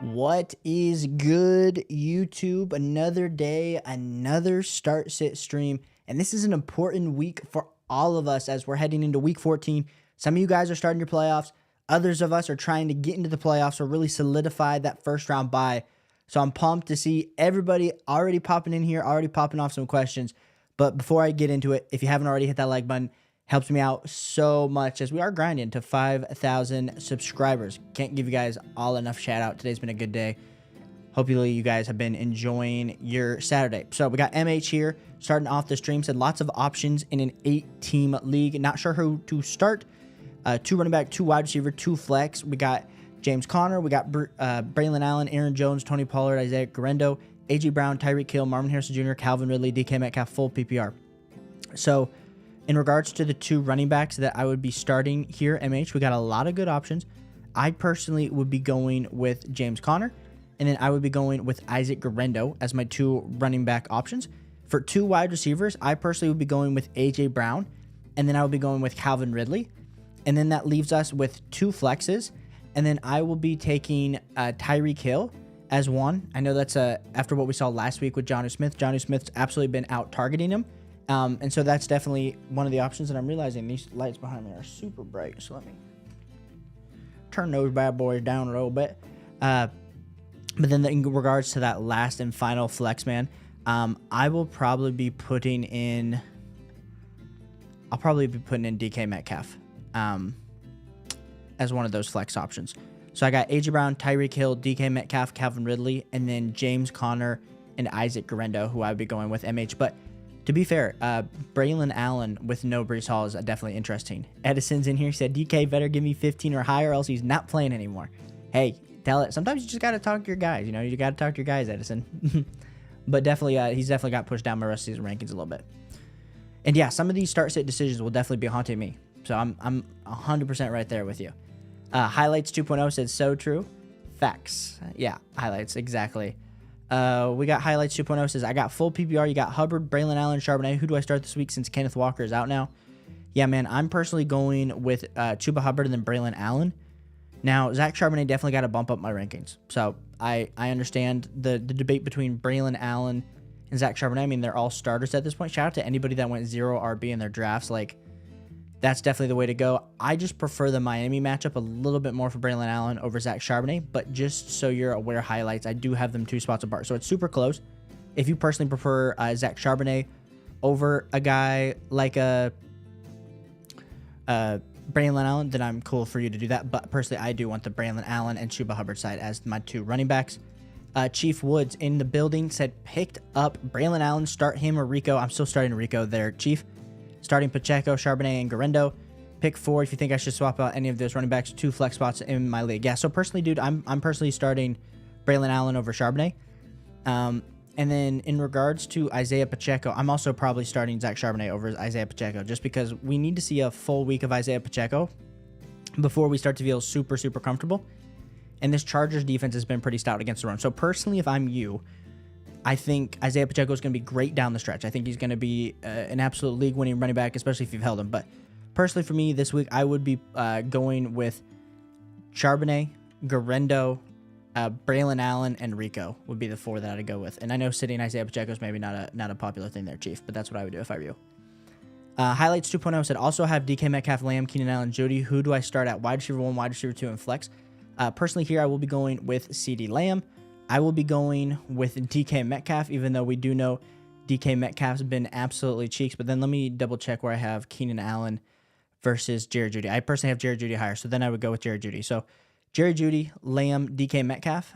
What is good, YouTube? Another day, another start sit stream, and this is an important week for all of us as we're heading into week 14. Some of you guys are starting your playoffs. Others of us are trying to get into the playoffs or really solidify that first round bye. So I'm pumped to see everybody already popping in here, already popping off some questions. But before I get into it, if you haven't already hit that like button, helps me out so much as we are grinding to 5,000 subscribers. Can't give you guys all enough shout out. Today's been a good day. Hopefully you guys have been enjoying your Saturday. So we got MH here starting off the stream. Said lots of options in an 8-team league. Not sure who to start. 2 running back, 2 wide receiver, 2 flex. We got James Conner. We got Braylon Allen, Aaron Jones, Tony Pollard, Isaiah Guerrero, A.J. Brown, Tyreek Hill, Marvin Harrison Jr., Calvin Ridley, DK Metcalf, full PPR. So in regards to the 2 running backs that I would be starting here, MH, we got a lot of good options. I personally would be going with James Conner, and then I would be going with Isaac Guerrero as my 2 running back options. For 2 wide receivers, I personally would be going with A.J. Brown, and then I would be going with Calvin Ridley. And then that leaves us with 2 flexes, and then I will be taking Tyreek Hill as 1. I know that's after what we saw last week with Jonnu Smith. Jonnu Smith's absolutely been out targeting him. And so that's definitely one of the options, and I'm realizing these lights behind me are super bright, so let me turn those bad boys down a little bit. But then in regards to that last and final flex, man, I will probably be putting in DK Metcalf as one of those flex options. So I got A.J. Brown, Tyreek Hill, DK Metcalf, Calvin Ridley, and then James Conner and Isaac Guerrero, who I would be going with MH. But To be fair, Braylon Allen with no Breece Hall is definitely interesting. Edison's in here. He said, DK better give me 15 or higher, else he's not playing anymore. Hey, tell it. Sometimes you just got to talk to your guys. You know, you got to talk to your guys, Edison. But definitely, he's definitely got pushed down my rest season rankings a little bit. And yeah, some of these start-sit decisions will definitely be haunting me. So I'm 100% right there with you. Highlights 2.0 said, so true. Facts. Yeah, highlights, exactly. We got highlights 2.0 says, I got full PPR. You got Hubbard, Braylon Allen, Charbonnet. Who do I start this week since Kenneth Walker is out now? Yeah, man, I'm personally going with Chuba Hubbard and then Braylon Allen. Now, Zach Charbonnet definitely got to bump up my rankings. So I understand the debate between Braylon Allen and Zach Charbonnet. I mean, they're all starters at this point. Shout out to anybody that went 0 RB in their drafts. Like, that's definitely the way to go. I just prefer the Miami matchup a little bit more for Braylon Allen over Zach Charbonnet, but just so you're aware, highlights, I do have them 2 spots apart. So it's super close. If you personally prefer Zach Charbonnet over a guy like a Braylon Allen, then I'm cool for you to do that. But personally, I do want the Braylon Allen and Chuba Hubbard side as my 2 running backs. Chief Woods in the building said, picked up Braylon Allen, start him or Rico. I'm still starting Rico there, Chief. Starting Pacheco, Charbonnet, and Garendo. Pick 4 if you think I should swap out any of those running backs. 2 flex spots in my league. Yeah, so personally, dude, I'm personally starting Braylon Allen over Charbonnet. And then in regards to Isaiah Pacheco, I'm also probably starting Zach Charbonnet over Isaiah Pacheco just because we need to see a full week of Isaiah Pacheco before we start to feel super, super comfortable. And this Chargers defense has been pretty stout against the run. So personally, if I'm you, I think Isaiah Pacheco is going to be great down the stretch. I think he's going to be an absolute league-winning running back, especially if you've held him. But personally for me this week, I would be going with Charbonnet, Garendo, Braylon Allen, and Rico would be the 4 that I'd go with. And I know sitting Isaiah Pacheco is maybe not a popular thing there, Chief, but that's what I would do if I were you. Highlights 2.0 said, also have DK Metcalf, Lamb, Keenan Allen, Jeudy. Who do I start at wide receiver 1, wide receiver 2, and flex? Personally here, I will be going with CeeDee Lamb. I will be going with DK Metcalf, even though we do know DK Metcalf's been absolutely cheeks. But then let me double check where I have Keenan Allen versus Jerry Jeudy. I personally have Jerry Jeudy higher, so then I would go with Jerry Jeudy. So Jerry Jeudy, Lamb, DK Metcalf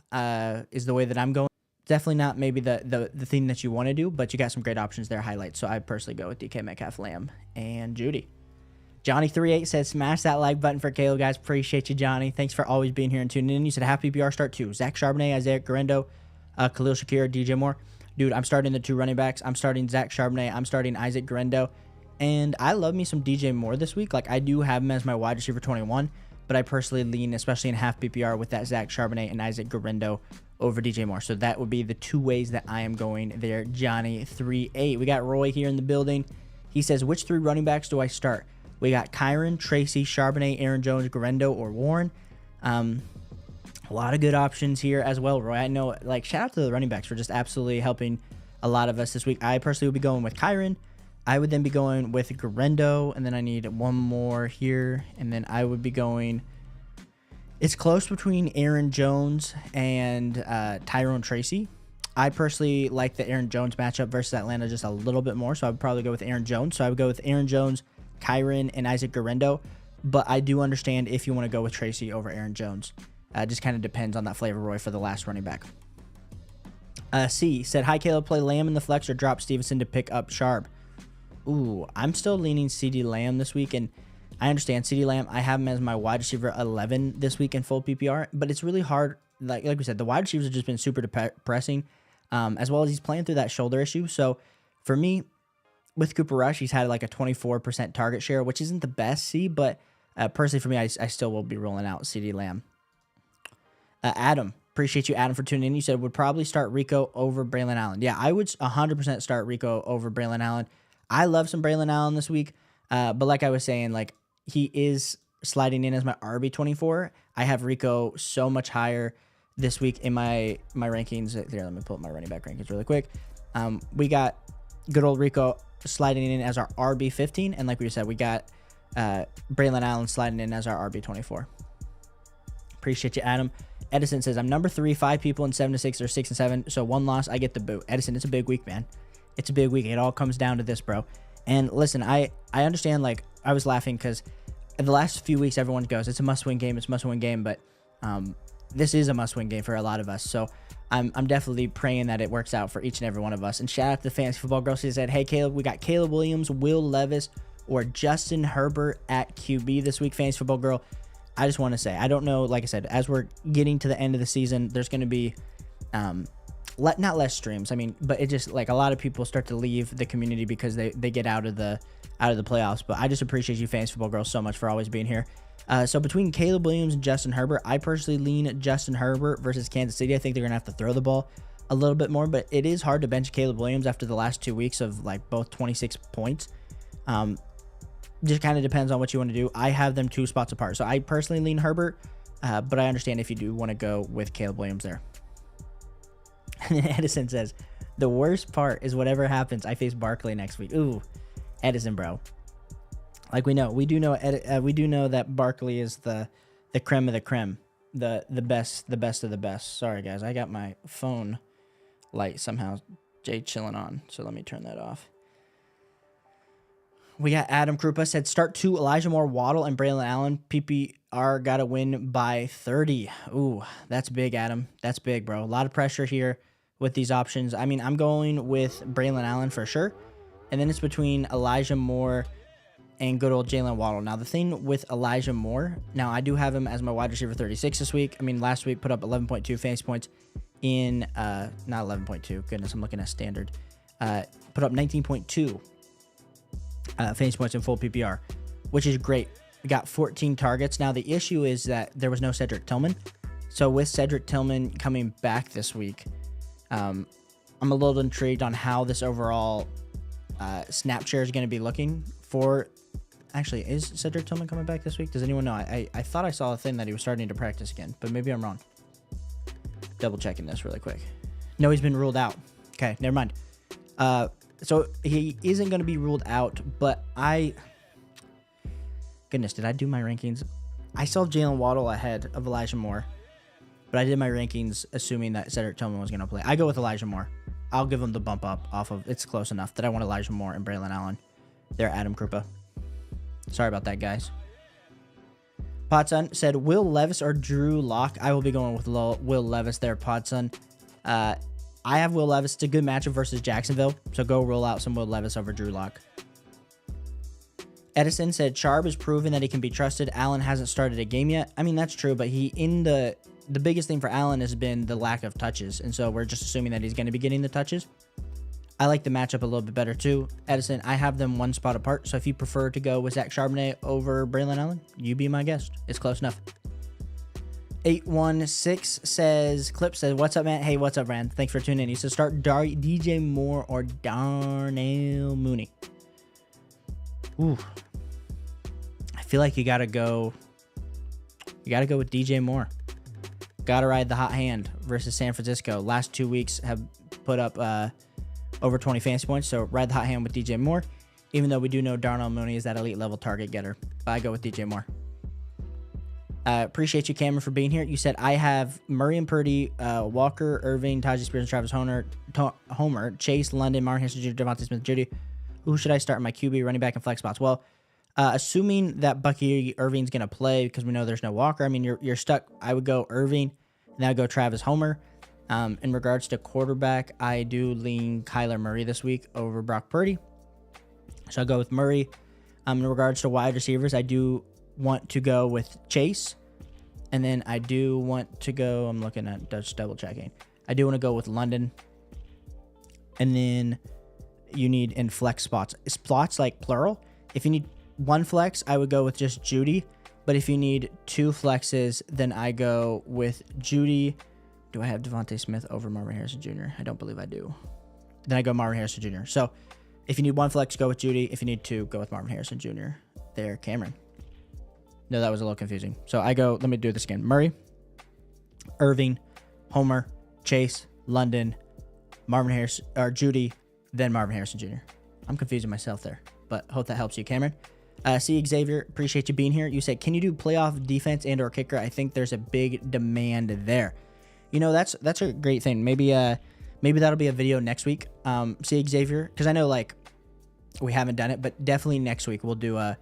is the way that I'm going. Definitely not maybe the thing that you want to do, but you got some great options there, highlights. So I personally go with DK Metcalf, Lamb, and Jeudy. Johnny38 says, smash that like button for Caleb, guys. Appreciate you, Johnny. Thanks for always being here and tuning in. You said, half PPR start 2. Zach Charbonnet, Isaiah Garendo, Khalil Shakir, DJ Moore. Dude, I'm starting the 2 running backs. I'm starting Zach Charbonnet. I'm starting Isaac Garendo. And I love me some DJ Moore this week. Like, I do have him as my wide receiver 21, but I personally lean, especially in half PPR, with that Zach Charbonnet and Isaac Garendo over DJ Moore. So that would be the 2 ways that I am going there, Johnny38. We got Roy here in the building. He says, which 3 running backs do I start? We got Kyron, Tracy, Charbonnet, Aaron Jones, Garendo, or Warren. A lot of good options here as well, Roy. I know, like, shout out to the running backs for just absolutely helping a lot of us this week. I personally would be going with Kyron. I would then be going with Garendo, and then I need one more here, and then I would be going... It's close between Aaron Jones and Tyrone Tracy. I personally like the Aaron Jones matchup versus Atlanta just a little bit more, so I would probably go with Aaron Jones. So I would go with Aaron Jones, Kyron, and Isaac Garendo, but I do understand if you want to go with Tracy over Aaron Jones. Just kind of depends on that flavor, Roy, for the last running back. C said, hi, Caleb, play Lamb in the flex or drop Stevenson to pick up Sharp. Ooh, I'm still leaning CeeDee Lamb this week, and I understand CeeDee Lamb. I have him as my wide receiver 11 this week in full PPR, but it's really hard. Like we said, the wide receivers have just been super depressing, as well as he's playing through that shoulder issue. So for me, with Cooper Rush, he's had like a 24% target share, which isn't the best, C, but personally for me, I still will be rolling out CeeDee Lamb. Adam, appreciate you, Adam, for tuning in. You said would probably start Rico over Braylon Allen. Yeah, I would 100% start Rico over Braylon Allen. I love some Braylon Allen this week, but like I was saying, like he is sliding in as my RB24. I have Rico so much higher this week in my rankings. Here, let me pull up my running back rankings really quick. We got good old Rico sliding in as our RB15, and like we said, we got Braylon Allen sliding in as our RB24. Appreciate you, Adam. Edison says, I'm number 3, 5 people in 7 to 6 or 6 and 7, so 1 loss, I get the boot. Edison, it's a big week, man. It's a big week. It all comes down to this, bro. And listen, I understand, like, I was laughing because in the last few weeks, everyone goes, it's a must-win game, it's a must-win game, but this is a must-win game for a lot of us. So I'm definitely praying that it works out for each and every one of us. And shout out to the Fantasy Football Girl. She said, hey, Caleb, we got Caleb Williams, Will Levis, or Justin Herbert at QB this week, Fantasy Football Girl. I just want to say, I don't know, like I said, as we're getting to the end of the season, there's going to be not less streams. I mean, but it just, like, a lot of people start to leave the community because they get out of the playoffs. But I just appreciate you, Fantasy Football Girl, so much for always being here. So between Caleb Williams and Justin Herbert, I personally lean Justin Herbert versus Kansas City. I think they're going to have to throw the ball a little bit more, but it is hard to bench Caleb Williams after the last 2 weeks of, like, both 26 points. Just kind of depends on what you want to do. I have them 2 spots apart. So I personally lean Herbert, but I understand if you do want to go with Caleb Williams there. And Edison says, the worst part is whatever happens, I face Barkley next week. Ooh, Edison, bro. Like we do know that Barkley is the creme of the creme, the best of the best. Sorry guys, I got my phone light somehow chilling on, so let me turn that off. We got Adam Krupa said start 2 Elijah Moore, Waddle, and Braylon Allen. PPR got to win by 30. Ooh, that's big, Adam. That's big, bro. A lot of pressure here with these options. I mean, I'm going with Braylon Allen for sure, and then it's between Elijah Moore and good old Jalen Waddle. Now, the thing with Elijah Moore, now I do have him as my wide receiver 36 this week. I mean, last week put up 11.2 fantasy points in, not 11.2. Goodness, I'm looking at standard. Put up 19.2 fantasy points in full PPR, which is great. We got 14 targets. Now, the issue is that there was no Cedric Tillman. So with Cedric Tillman coming back this week, I'm a little intrigued on how this overall snap share is going to be looking for. Actually, is Cedric Tillman coming back this week? Does anyone know? I thought I saw a thing that he was starting to practice again, but maybe I'm wrong. Double checking this really quick. No, he's been ruled out. Okay, never mind. So he isn't going to be ruled out, but goodness, did I do my rankings? I saw Jalen Waddle ahead of Elijah Moore, but I did my rankings assuming that Cedric Tillman was going to play. I go with Elijah Moore. I'll give him the bump up off of, it's close enough that I want Elijah Moore and Braylon Allen. There, Adam Krupa. Sorry about that, guys. Podson said, Will Levis or Drew Lock? I will be going with Will Levis there, Podson. I have Will Levis. It's a good matchup versus Jacksonville, so go roll out some Will Levis over Drew Lock. Edison said, Charb has proven that he can be trusted. Allen hasn't started a game yet. I mean, that's true, but the biggest thing for Allen has been the lack of touches, and so we're just assuming that he's going to be getting the touches. I like the matchup a little bit better too. Edison, I have them 1 spot apart, so if you prefer to go with Zach Charbonnet over Braylon Allen, you be my guest. It's close enough. 816 says, Clip says, what's up, man? Hey, what's up, Rand? Thanks for tuning in. He says, start DJ Moore or Darnell Mooney. Ooh. I feel like you got to go with DJ Moore. Got to ride the hot hand versus San Francisco. Last 2 weeks have put up over 20 fantasy points, so ride the hot hand with DJ Moore, even though we do know Darnell Mooney is that elite level target getter. But I go with DJ Moore. Appreciate you, Cameron, for being here. You said I have Murray and Purdy, Walker, Irving, Tajay Spears, and Travis Homer, Chase, London, Martin Harrison Jr., Devontae Smith, Judy. Who should I start in my QB, running back, and flex spots? Well, assuming that Bucky Irving's going to play because we know there's no Walker, I mean, you're stuck. I would go Irving, and then I would go Travis Homer. In regards to quarterback, I do lean Kyler Murray this week over Brock Purdy. So I'll go with Murray. In regards to wide receivers, I do want to go with Chase. And then I do want to go, I'm looking at just double checking. I do want to go with London. And then you need in flex spots. Spots like plural. If you need 1 flex, I would go with just Judy. But if you need 2 flexes, then I go with Judy. Do I have Devontae Smith over Marvin Harrison Jr.? I don't believe I do. Then I go Marvin Harrison Jr. So if you need 1 flex, go with Judy. If you need 2, go with Marvin Harrison Jr. There, Cameron. No, that was a little confusing. So I go, let me do this again. Murray, Irving, Homer, Chase, London, Marvin Harrison, or Judy, then Marvin Harrison Jr. I'm confusing myself there, but hope that helps you, Cameron. See, Xavier, appreciate you being here. You said, can you do playoff defense and or kicker? I think there's a big demand there. You know, that's a great thing. Maybe that'll be a video next week. See, Xavier, because I know like we haven't done it, but definitely next week we'll do a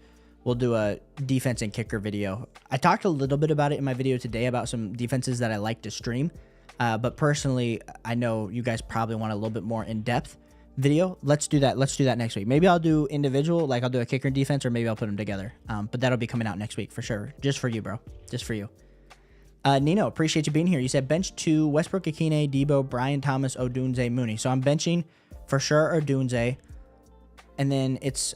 defense and kicker video. I talked a little bit about it in my video today about some defenses that I like to stream, But personally, I know you guys probably want a little bit more in-depth video. Let's do that. Let's do that next week. Maybe I'll do individual, like I'll do a kicker and defense, or maybe I'll put them together. But that'll be coming out next week for sure. Just for you, bro. Just for you. Nino, appreciate you being here. You said bench 2, Westbrook, Akine, Debo, Brian Thomas, Odunze, Mooney. So I'm benching for sure Odunze. And then it's...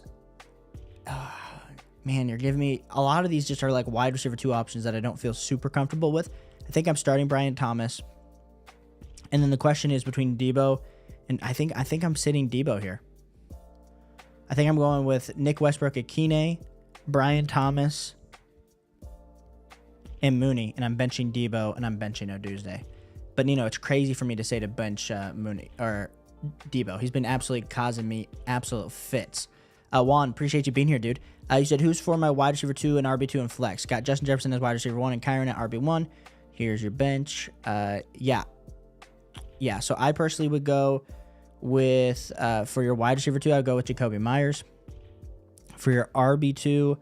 man, you're giving me... A lot of these just are like wide receiver 2 options that I don't feel super comfortable with. I think I'm starting Brian Thomas. And then the question is between Debo... And I think I'm sitting Debo here. I think I'm going with Nick Westbrook, Akine, Brian Thomas, and Mooney. And I'm benching Debo, and I'm benching Odunze. But, you know, it's crazy for me to say to bench Mooney or Debo. He's been absolutely causing me absolute fits. Juan, appreciate you being here, dude. You said, who's for my wide receiver 2 and RB2 and flex? Got Justin Jefferson as wide receiver 1 and Kyron at RB1. Here's your bench. Yeah, so I personally would go with, for your wide receiver 2, I would go with Jacoby Myers. For your RB2,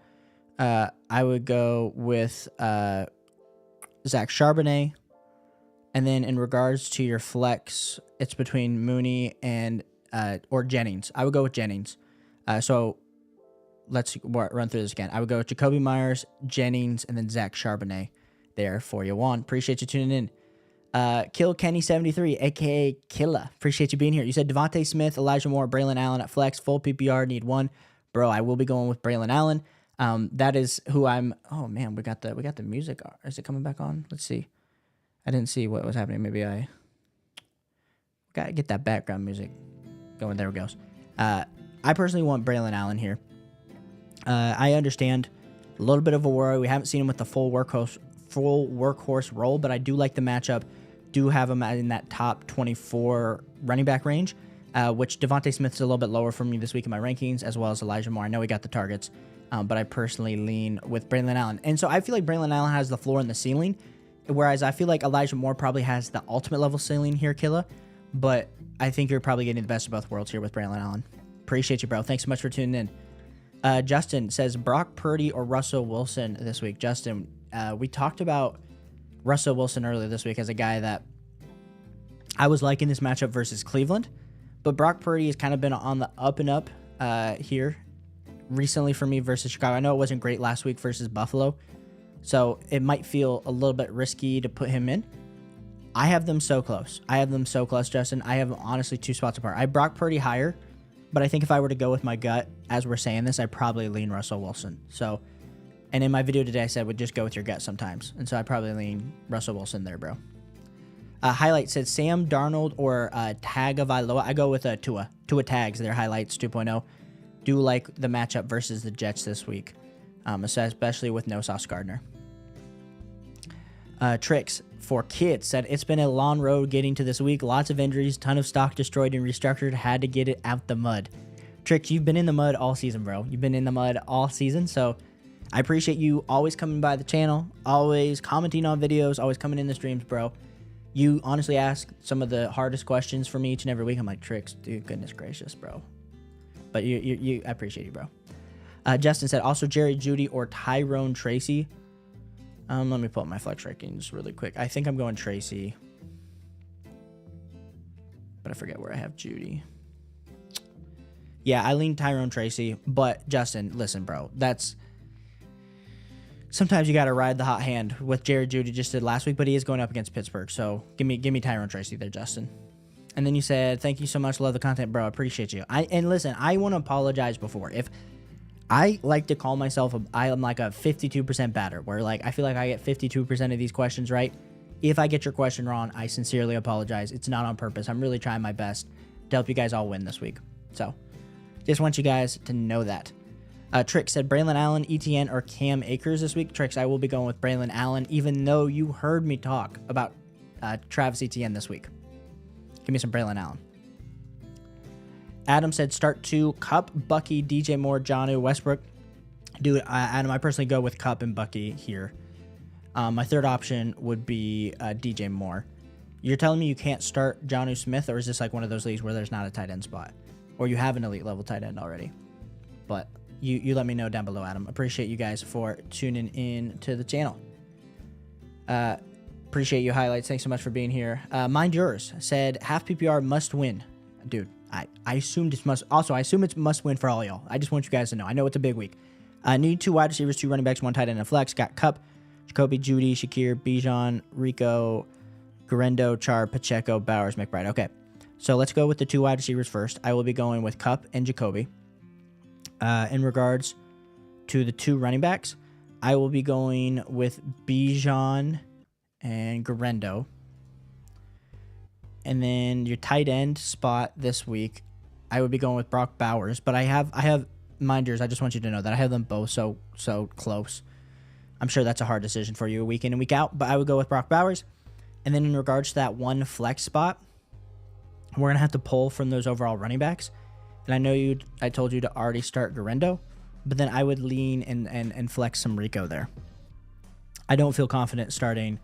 I would go with Zach Charbonnet. And then in regards to your flex, it's between Mooney and or Jennings. I would go with Jennings. So let's run through this again. I would go with Jacoby Myers, Jennings, and then Zach Charbonnet there for you. Juan, appreciate you tuning in. Kill Kenny 73, aka Killa. Appreciate you being here. You said Devontae Smith, Elijah Moore, Braylon Allen at flex, full PPR, need one. Bro, I will be going with Braylon Allen. That is who I'm. Oh man, we got the music. Is it coming back on? Let's see. I didn't see what was happening. Maybe I gotta get that background music going. There it goes. I personally want Braylon Allen here. I understand a little bit of a worry. We haven't seen him with the full workhorse role, but I do like the matchup. Do have him in that top 24 running back range, which Devontae Smith is a little bit lower for me this week in my rankings, as well as Elijah Moore. I know he got the targets, but I personally lean with Braylon Allen. And so I feel like Braylon Allen has the floor and the ceiling, whereas I feel like Elijah Moore probably has the ultimate level ceiling here, Killa. But I think you're probably getting the best of both worlds here with Braylon Allen. Appreciate you, bro. Thanks so much for tuning in. Justin says Brock Purdy or Russell Wilson this week. Justin, we talked about Russell Wilson earlier this week as a guy that I was liking this matchup versus Cleveland, but Brock Purdy has kind of been on the up and up here recently for me versus Chicago. I know it wasn't great last week versus Buffalo, so it might feel a little bit risky to put him in. I have them so close. Justin. I have honestly 2 spots apart. I have Brock Purdy higher, but I think if I were to go with my gut as we're saying this, I'd probably lean Russell Wilson. So, and in my video today, I said would just go with your gut sometimes. And so I probably lean Russell Wilson there, bro. Highlight said Sam Darnold or Tagovailoa. I go with Tua. Tua tags their highlights 2.0. Do like the matchup versus the Jets this week, especially with no Sauce Gardner. Tricks for kids said it's been a long road getting to this week. Lots of injuries, ton of stock destroyed and restructured. Had to get it out the mud. Tricks, you've been in the mud all season, bro. You've been in the mud all season, so I appreciate you always coming by the channel, always commenting on videos, always coming in the streams, bro. You honestly ask some of the hardest questions for me each and every week. I'm like, Tricks, dude, goodness gracious, bro. But I appreciate you, bro. Justin said also Jerry Jeudy or Tyrone Tracy. Let me pull up my flex rankings really quick. I think I'm going Tracy, but I forget where I have Jeudy. Yeah, I lean Tyrone Tracy, but Justin, listen, bro, sometimes you got to ride the hot hand with Jerry Jeudy just did last week, but he is going up against Pittsburgh. So give me Tyrone Tracy there, Justin. And then you said, thank you so much. Love the content, bro. I appreciate you. And listen, I want to apologize before. If I like to call myself, I am like a 52% batter, where like I feel like I get 52% of these questions right. If I get your question wrong, I sincerely apologize. It's not on purpose. I'm really trying my best to help you guys all win this week. So just want you guys to know that. Trix said Braylon Allen, ETN, or Cam Akers this week. Trix, I will be going with Braylon Allen, even though you heard me talk about Travis Etienne this week. Give me some Braylon Allen. Adam said start 2, Cup, Bucky, DJ Moore, Jonnu, Westbrook. Dude, Adam, I personally go with Cup and Bucky here. My third option would be DJ Moore. You're telling me you can't start Jonnu Smith, or is this like one of those leagues where there's not a tight end spot? Or you have an elite level tight end already? But you let me know down below, Adam. Appreciate you guys for tuning in to the channel. appreciate you, highlights. Thanks so much for being here. Mind yours said half PPR must win. Dude, I assumed it must. Also, I assume it's must win for all y'all. I just want you guys to know. I know it's a big week. Need 2 wide receivers, 2 running backs, 1 tight end, and a flex. Got Cup, Jacoby, Judy, Shakir, Bijan, Rico, Garendo, Char, Pacheco, Bowers, McBride. Okay, so let's go with the 2 wide receivers first. I will be going with Cup and Jacoby. In regards to the 2 running backs, I will be going with Bijan and Garendo. And then your tight end spot this week, I would be going with Brock Bowers. But I have minders. I just want you to know that I have them both so close. I'm sure that's a hard decision for you week in and week out. But I would go with Brock Bowers. And then in regards to that 1 flex spot, we're gonna have to pull from those overall running backs. And I know I told you to already start Garendo, but then I would lean and flex some Rico there. I don't feel confident starting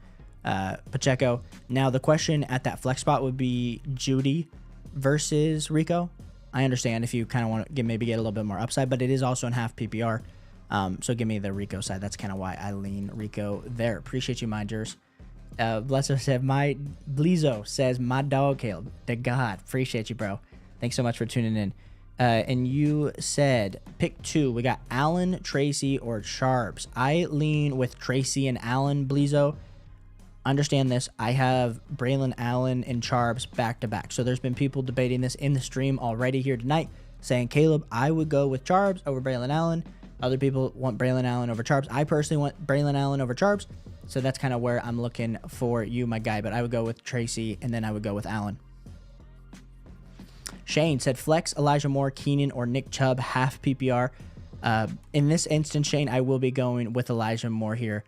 Pacheco. Now, the question at that flex spot would be Judy versus Rico. I understand if you kind of want to maybe get a little bit more upside, but it is also in half PPR. So give me the Rico side. That's kind of why I lean Rico there. Appreciate you, minders. Blesser said, Blizo says, my dog, Caleb. The God. Appreciate you, bro. Thanks so much for tuning in. And you said, pick 2. We got Allen, Tracy, or Sharps. I lean with Tracy and Allen, Blizo. Understand this. I have Braylon Allen and Charbs back to back. So there's been people debating this in the stream already here tonight, saying, Caleb, I would go with Charbs over Braylon Allen. Other people want Braylon Allen over Charbs. I personally want Braylon Allen over Charbs. So that's kind of where I'm looking for you, my guy. But I would go with Tracy, and then I would go with Allen. Shane said, flex Elijah Moore, Keenan, or Nick Chubb, half PPR. In this instance, Shane, I will be going with Elijah Moore here.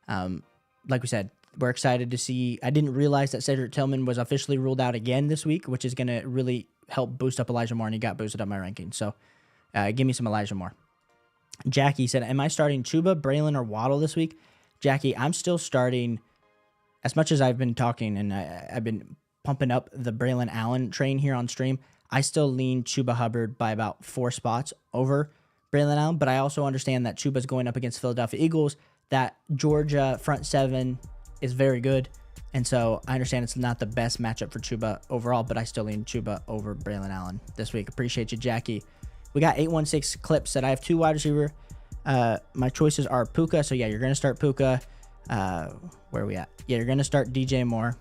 Like we said, we're excited to see. I didn't realize that Cedric Tillman was officially ruled out again this week, which is going to really help boost up Elijah Moore, and he got boosted up my ranking. So give me some Elijah Moore. Jackie said, am I starting Chuba, Braylon, or Waddle this week? Jackie, I'm still starting, as much as I've been talking and I've been pumping up the Braylon Allen train here on stream, I still lean Chuba Hubbard by about 4 spots over Braylon Allen, but I also understand that Chuba's going up against Philadelphia Eagles, that Georgia front 7 is very good, and so I understand it's not the best matchup for Chuba overall, but I still lean Chuba over Braylon Allen this week. Appreciate you, Jackie. We got 816 clips that I have 2 wide receiver. My choices are Puka, so yeah, you're going to start Puka. Where are we at? Yeah, you're going to start DJ Moore.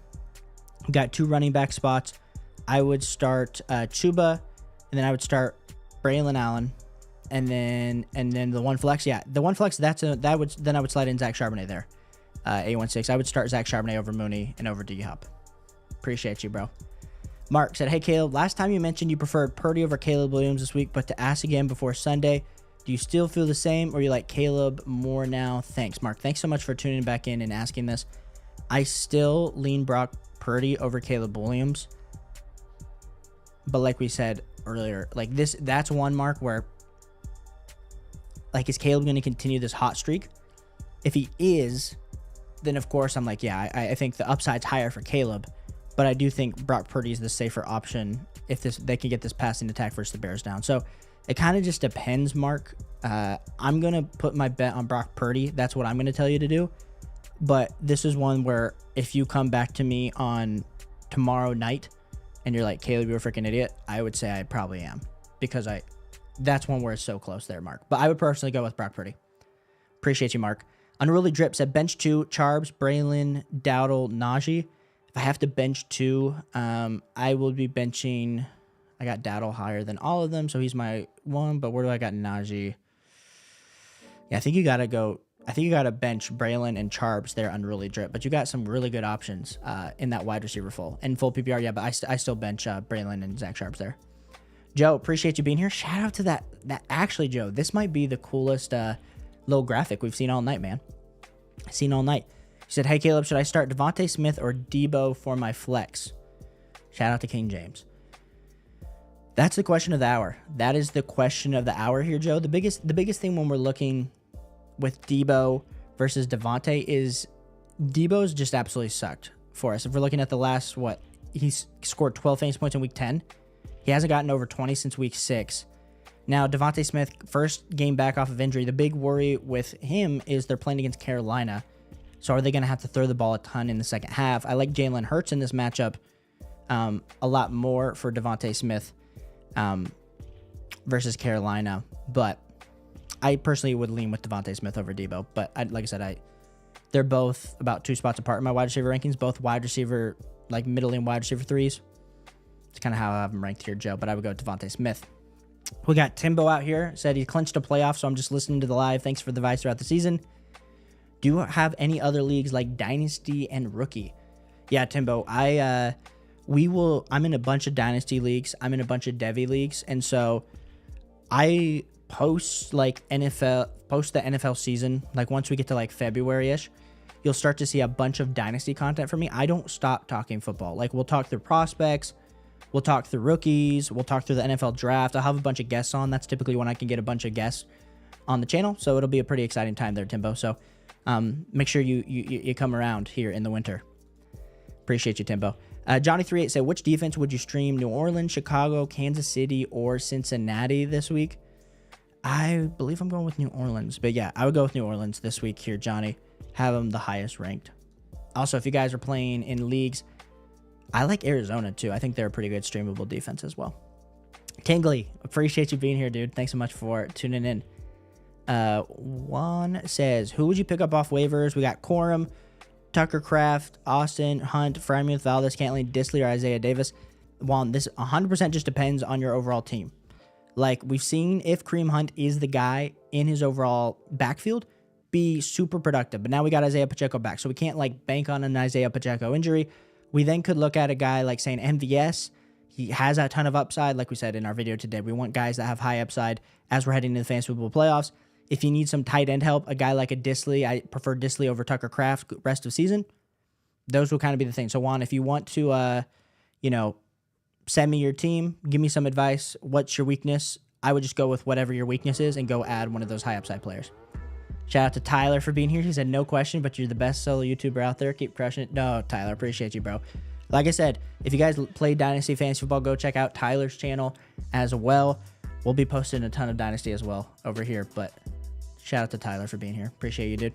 Got 2 running back spots. I would start Chuba, and then I would start Braylon Allen, and then the 1 flex. Yeah, the 1 flex. Then I would slide in Zach Charbonnet there. 816. I would start Zach Charbonnet over Mooney and over D-Hop. Appreciate you, bro. Mark said, hey, Caleb, last time you mentioned you preferred Purdy over Caleb Williams this week, but to ask again before Sunday, do you still feel the same, or you like Caleb more now? Thanks, Mark. Thanks so much for tuning back in and asking this. I still lean Brock Purdy over Caleb Williams. But like we said earlier, like that's one, Mark, where like, is Caleb going to continue this hot streak? If he is, then of course I'm like, yeah, I think the upside's higher for Caleb, but I do think Brock Purdy is the safer option if they can get this passing attack versus the Bears down. So it kind of just depends, Mark. I'm going to put my bet on Brock Purdy. That's what I'm going to tell you to do. But this is one where if you come back to me on tomorrow night and you're like, Caleb, you're a freaking idiot, I would say I probably am, because that's one where it's so close there, Mark. But I would personally go with Brock Purdy. Appreciate you, Mark. Unruly Drip said bench 2, Charbs, Braylon, Dowdle, Najee. If I have to bench 2, I will be benching. I got Dowdle higher than all of them, so he's my 1. But where do I got Najee? Yeah, I think you got to bench Braylon and Charbs there, Unruly Drip. But you got some really good options in that wide receiver full PPR. Yeah, but I still bench Braylon and Zach Charbs there. Joe, appreciate you being here. Shout out to that. Actually, Joe, this might be the coolest little graphic we've seen all night, man. Seen all night. He said, hey, Caleb, should I start Devontae Smith or Debo for my flex? Shout out to King James. That's the question of the hour. That is the question of the hour here, Joe. The biggest thing when we're looking with Debo versus Devontae is Debo's just absolutely sucked for us. If we're looking at the last, he's scored 12 fantasy points in week 10. He hasn't gotten over 20 since week 6. Now, Devontae Smith, first game back off of injury. The big worry with him is they're playing against Carolina. So are they going to have to throw the ball a ton in the second half? I like Jalen Hurts in this matchup a lot more for Devontae Smith versus Carolina. But I personally would lean with Devontae Smith over Debo. But like I said, they're both about 2 spots apart in my wide receiver rankings. Both wide receiver, like middling wide receiver 3s. It's kind of how I have them ranked here, Joe. But I would go with Devontae Smith. We got Timbo out here. Said he clinched a playoff, so I'm just listening to the live. Thanks for the advice throughout the season. Do you have any other leagues like Dynasty and Rookie? Yeah, Timbo, I'm in a bunch of Dynasty leagues. I'm in a bunch of Devy leagues. And so I post the NFL season. Like once we get to like February-ish, you'll start to see a bunch of Dynasty content for me. I don't stop talking football. Like we'll talk through prospects. We'll talk through rookies. We'll talk through the NFL draft. I'll have a bunch of guests on. That's typically when I can get a bunch of guests on the channel. So it'll be a pretty exciting time there, Timbo. So make sure you come around here in the winter. Appreciate you, Timbo. Johnny38 said, which defense would you stream? New Orleans, Chicago, Kansas City, or Cincinnati this week? I believe I'm going with New Orleans. But yeah, I would go with New Orleans this week here, Johnny. Have them the highest ranked. Also, if you guys are playing in leagues, I like Arizona too. I think they're a pretty good streamable defense as well. Tingley, appreciate you being here, dude. Thanks so much for tuning in. Juan says, who would you pick up off waivers? We got Corum, Tucker Kraft, Austin, Hunt, Freiermuth, Valdez, Cantley, Disley, or Isaiah Davis. Juan, this 100% just depends on your overall team. Like, we've seen if Kareem Hunt is the guy in his overall backfield, be super productive. But now we got Isaiah Pacheco back, so we can't, like, bank on an Isaiah Pacheco injury. We then could look at a guy like saying MVS. He has a ton of upside, like we said in our video today. We want guys that have high upside as we're heading into the fantasy football playoffs. If you need some tight end help, a guy like a Disley, I prefer Disley over Tucker Kraft rest of season. Those will kind of be the thing. So, Juan, if you want to, send me your team, give me some advice. What's your weakness? I would just go with whatever your weakness is and go add one of those high upside players. Shout out to Tyler for being here. He said, no question, but you're the best solo YouTuber out there. Keep crushing it. No, Tyler, appreciate you, bro. Like I said, if you guys play Dynasty Fantasy Football, go check out Tyler's channel as well. We'll be posting a ton of Dynasty as well over here, but shout out to Tyler for being here. Appreciate you, dude.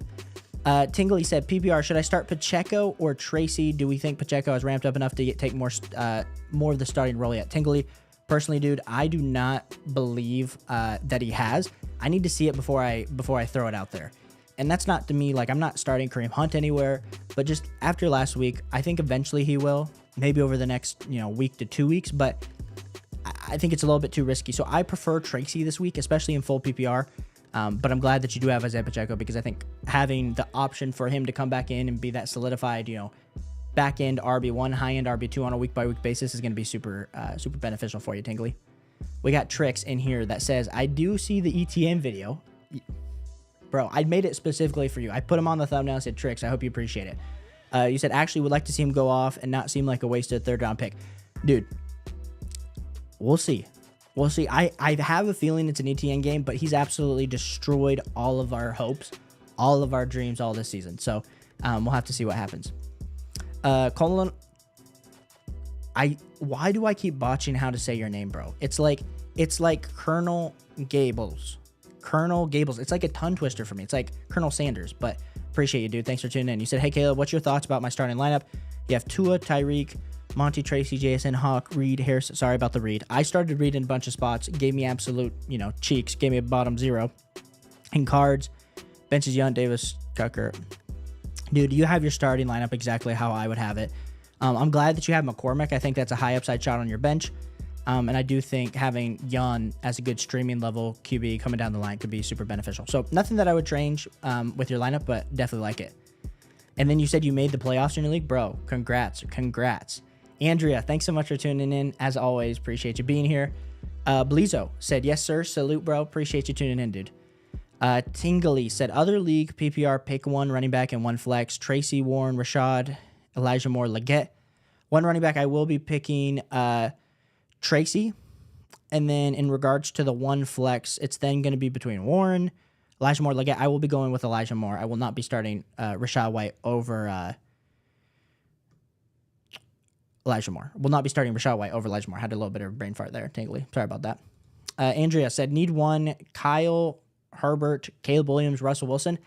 Tingley said, PPR, should I start Pacheco or Tracy? Do we think Pacheco has ramped up enough to take more of the starting role yet? Tingley, personally, dude, I do not believe that he has. I need to see it before I throw it out there. And that's not to me, like, I'm not starting Kareem Hunt anywhere, but just after last week, I think eventually he will, maybe over the next, week to 2 weeks, but I think it's a little bit too risky. So I prefer Tracy this week, especially in full PPR. But I'm glad that you do have Isaiah Pacheco because I think having the option for him to come back in and be that solidified, back end RB1, high end RB2 on a week by week basis is going to be super beneficial for you, Tingley. We got Tricks in here that says, I do see the ETN video. Bro, I made it specifically for you. I put him on the thumbnail and said, Tricks, I hope you appreciate it. You said, actually would like to see him go off and not seem like a wasted 3rd round pick. Dude, we'll see. We'll see. I have a feeling it's an ETN game, but he's absolutely destroyed all of our hopes, all of our dreams all this season. So we'll have to see what happens. Colin, why do I keep botching how to say your name, bro? It's like Colonel Gables. Colonel Gables. It's like a tongue twister for me. It's like Colonel Sanders, but appreciate you, dude. Thanks for tuning in. You said, hey, Caleb, what's your thoughts about my starting lineup? You have Tua, Tyreek, Monty, Tracy, JSN, Hawk, Reed, Harris. Sorry about the Reed. I started Reed in a bunch of spots. Gave me absolute, cheeks. Gave me a bottom 0. In cards, benches Young, Davis, Tucker. Dude, you have your starting lineup exactly how I would have it. I'm glad that you have McCormick. I think that's a high upside shot on your bench. And I do think having Young as a good streaming level QB coming down the line could be super beneficial. So nothing that I would change with your lineup, but definitely like it. And then you said you made the playoffs in your league. Bro, congrats. Andrea, thanks so much for tuning in. As always, appreciate you being here. Blizo said, yes, sir. Salute, bro. Appreciate you tuning in, dude. Tingley said, other league, PPR, pick 1 running back and 1 flex. Tracy, Warren, Rashad, Elijah Moore, Leggett. 1 running back, I will be picking Tracy. And then in regards to the 1 flex, it's then going to be between Warren, Elijah Moore, Leggett. I will be going with Elijah Moore. I will not be starting Rashad White over Elijah Moore. Will not be starting Rashad White over Elijah Moore. Had a little bit of a brain fart there, Tingley. Sorry about that. Andrea said, need 1, Kyle, Herbert, Caleb Williams, Russell Wilson.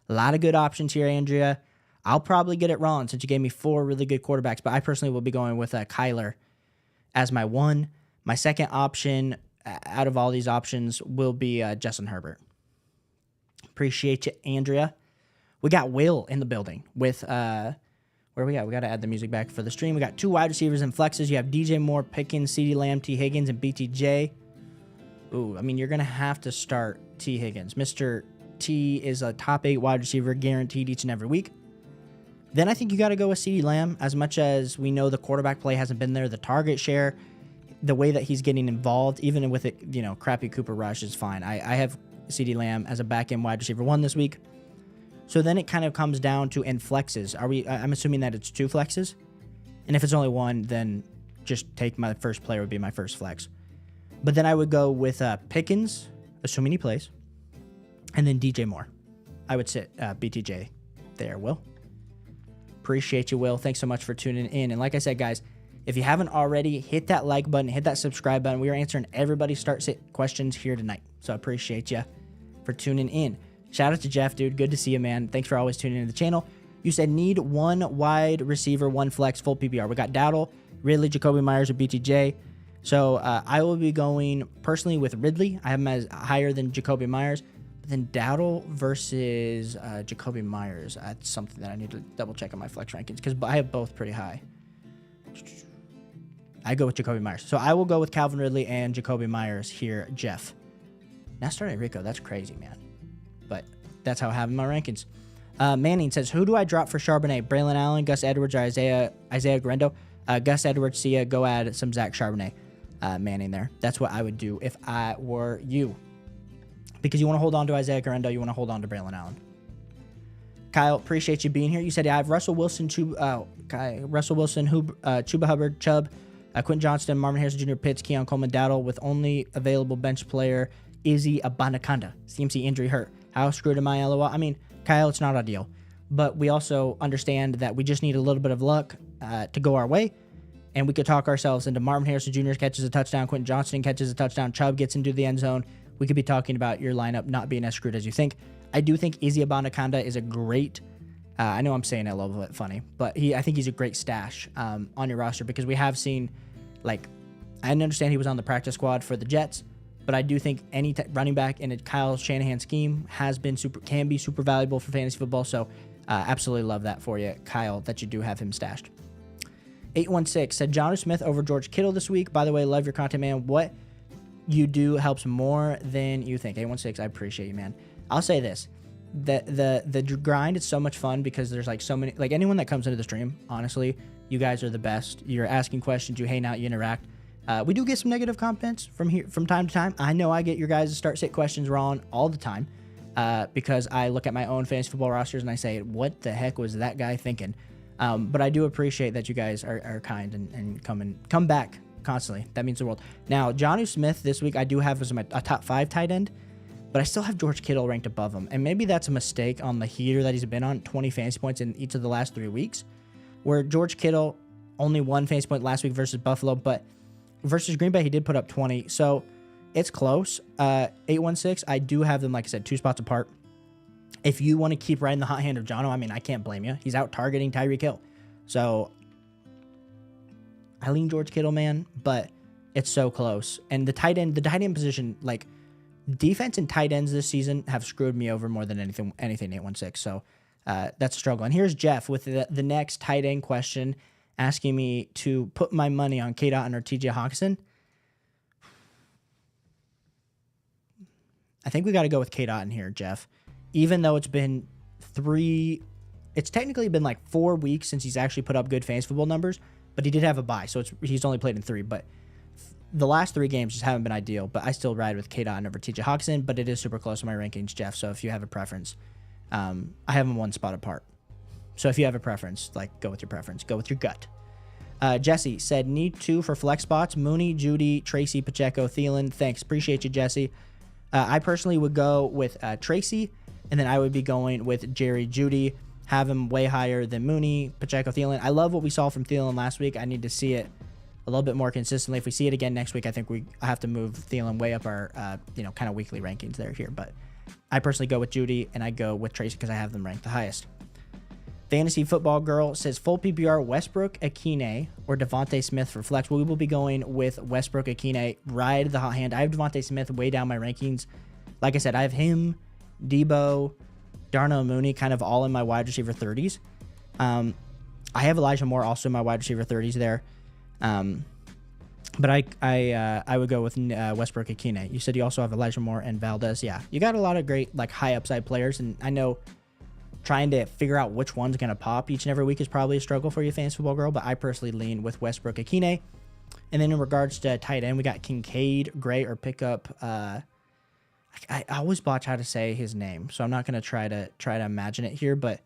A lot of good options here, Andrea. I'll probably get it wrong since you gave me 4 really good quarterbacks, but I personally will be going with Kyler as my one. My second option out of all these options will be Justin Herbert. Appreciate you, Andrea. We got Will in the building with, where we got? We got to add the music back for the stream. We got 2 wide receivers and flexes. You have DJ Moore, Pickens, CeeDee Lamb, T. Higgins, and BTJ. Ooh, I mean, you're going to have to start T. Higgins. Mr. T is a top 8 wide receiver guaranteed each and every week. Then I think you got to go with CeeDee Lamb. As much as we know the quarterback play hasn't been there, the target share, the way that he's getting involved, even with it, crappy Cooper Rush is fine. I have CeeDee Lamb as a back-end wide receiver 1 this week. So then it kind of comes down to in flexes. I'm assuming that it's 2 flexes. And if it's only 1, then just take my first player would be my first flex. But then I would go with Pickens, assuming he plays, and then DJ Moore. I would sit BTJ there, Will. Appreciate you, Will. Thanks so much for tuning in. And like I said, guys, if you haven't already, hit that like button, hit that subscribe button. We are answering everybody's start sit questions here tonight. So I appreciate you for tuning in. Shout out to Jeff, dude. Good to see you, man. Thanks for always tuning into the channel. You said need 1 wide receiver, 1 flex, full PPR. We got Dowdle, Ridley, Jacoby Myers, or BTJ. So I will be going personally with Ridley. I have him as higher than Jacoby Myers. But then Dowdle versus Jacoby Myers. That's something that I need to double check on my flex rankings because I have both pretty high. I go with Jacoby Myers. So I will go with Calvin Ridley and Jacoby Myers here, Jeff. Now starting Rico, that's crazy, man. But that's how I have in my rankings. Manning says, who do I drop for Charbonnet? Braylon Allen, Gus Edwards, or Isaiah Garendo? Gus Edwards, see ya. Go add some Zach Charbonnet. Manning there. That's what I would do if I were you. Because you want to hold on to Isaiah Garendo. You want to hold on to Braylon Allen. Kyle, appreciate you being here. You said, yeah, I have Russell Wilson, Chuba Hubbard, Chubb, Quentin Johnston, Marvin Harrison Jr., Pitts, Keon Coleman, Dowdle, with only available bench player, Izzy Abanikanda. CMC injury hurt. How screwed am I, LOL? I mean, Kyle, it's not ideal. But we also understand that we just need a little bit of luck to go our way. And we could talk ourselves into Marvin Harrison Jr. catches a touchdown, Quentin Johnston catches a touchdown, Chubb gets into the end zone. We could be talking about your lineup not being as screwed as you think. I do think Izzy Abanikanda is a great, I know I'm saying it a little bit funny, but I think he's a great stash on your roster because we have seen, I understand he was on the practice squad for the Jets, but I do think any running back in a Kyle Shanahan scheme can be super valuable for fantasy football. So absolutely love that for you, Kyle, that you do have him stashed. 816 said Jonnu Smith over George Kittle this week. By the way, love your content, man. What you do helps more than you think. 816, I appreciate you, man. I'll say this. The grind is so much fun because there's so many, anyone that comes into the stream, honestly, you guys are the best. You're asking questions, you hang out, you interact. We do get some negative comments from time to time. I know I get your guys' start sit questions wrong all the time because I look at my own fantasy football rosters and I say, what the heck was that guy thinking? But I do appreciate that you guys are kind and come back constantly. That means the world. Now, Jonnu Smith this week I do have as a top 5 tight end, but I still have George Kittle ranked above him. And maybe that's a mistake on the heater that he's been on, 20 fantasy points in each of the last 3 weeks, where George Kittle only 1 fantasy point last week versus Buffalo, but versus Green Bay, he did put up 20. So it's close. 816, I do have them, like I said, 2 spots apart. If you want to keep riding the hot hand of Jonnu, I mean, I can't blame you. He's out targeting Tyreek Hill. So I lean George Kittle, man, but it's so close. And the tight end position, defense and tight ends this season have screwed me over more than anything 816. So that's a struggle. And here's Jeff with the next tight end question, asking me to put my money on K-Dot or TJ Hawkinson. I think we got to go with K-Dot in here, Jeff. Even though it's been technically been 4 weeks since he's actually put up good fantasy football numbers, but he did have a bye, so he's only played in 3. But the last 3 games just haven't been ideal. But I still ride with K-Dot over TJ Hawkinson, but it is super close to my rankings, Jeff. So if you have a preference, I have them 1 spot apart. So if you have a preference, go with your preference, go with your gut. Jesse said need 2 for flex spots: Mooney, Judy, Tracy, Pacheco, Thielen. Thanks, appreciate you, Jesse. I personally would go with Tracy. And then I would be going with Jerry Judy, have him way higher than Mooney, Pacheco, Thielen. I love what we saw from Thielen last week. I need to see it a little bit more consistently. If we see it again next week, I think I have to move Thielen way up our, kind of weekly rankings here. But I personally go with Judy, and I go with Tracy because I have them ranked the highest. Fantasy Football Girl says full PPR Westbrook Akine or Devontae Smith for flex. We will be going with Westbrook Akine. Ride the hot hand. I have Devontae Smith way down my rankings. Like I said, I have him, Debo, Darnell Mooney kind of all in my wide receiver 30s. I have Elijah Moore also in my wide receiver 30s there. But I would go with Westbrook Akine. You said you also have Elijah Moore and Valdez. Yeah, you got a lot of great like high upside players, and I know trying to figure out which one's going to pop each and every week is probably a struggle for you, Fantasy Football Girl, but I personally lean with Westbrook Akine. And then in regards to tight end, we got Kincaid, Gray, or pick up. I always botch how to say his name, so I'm not going to try to imagine it here, but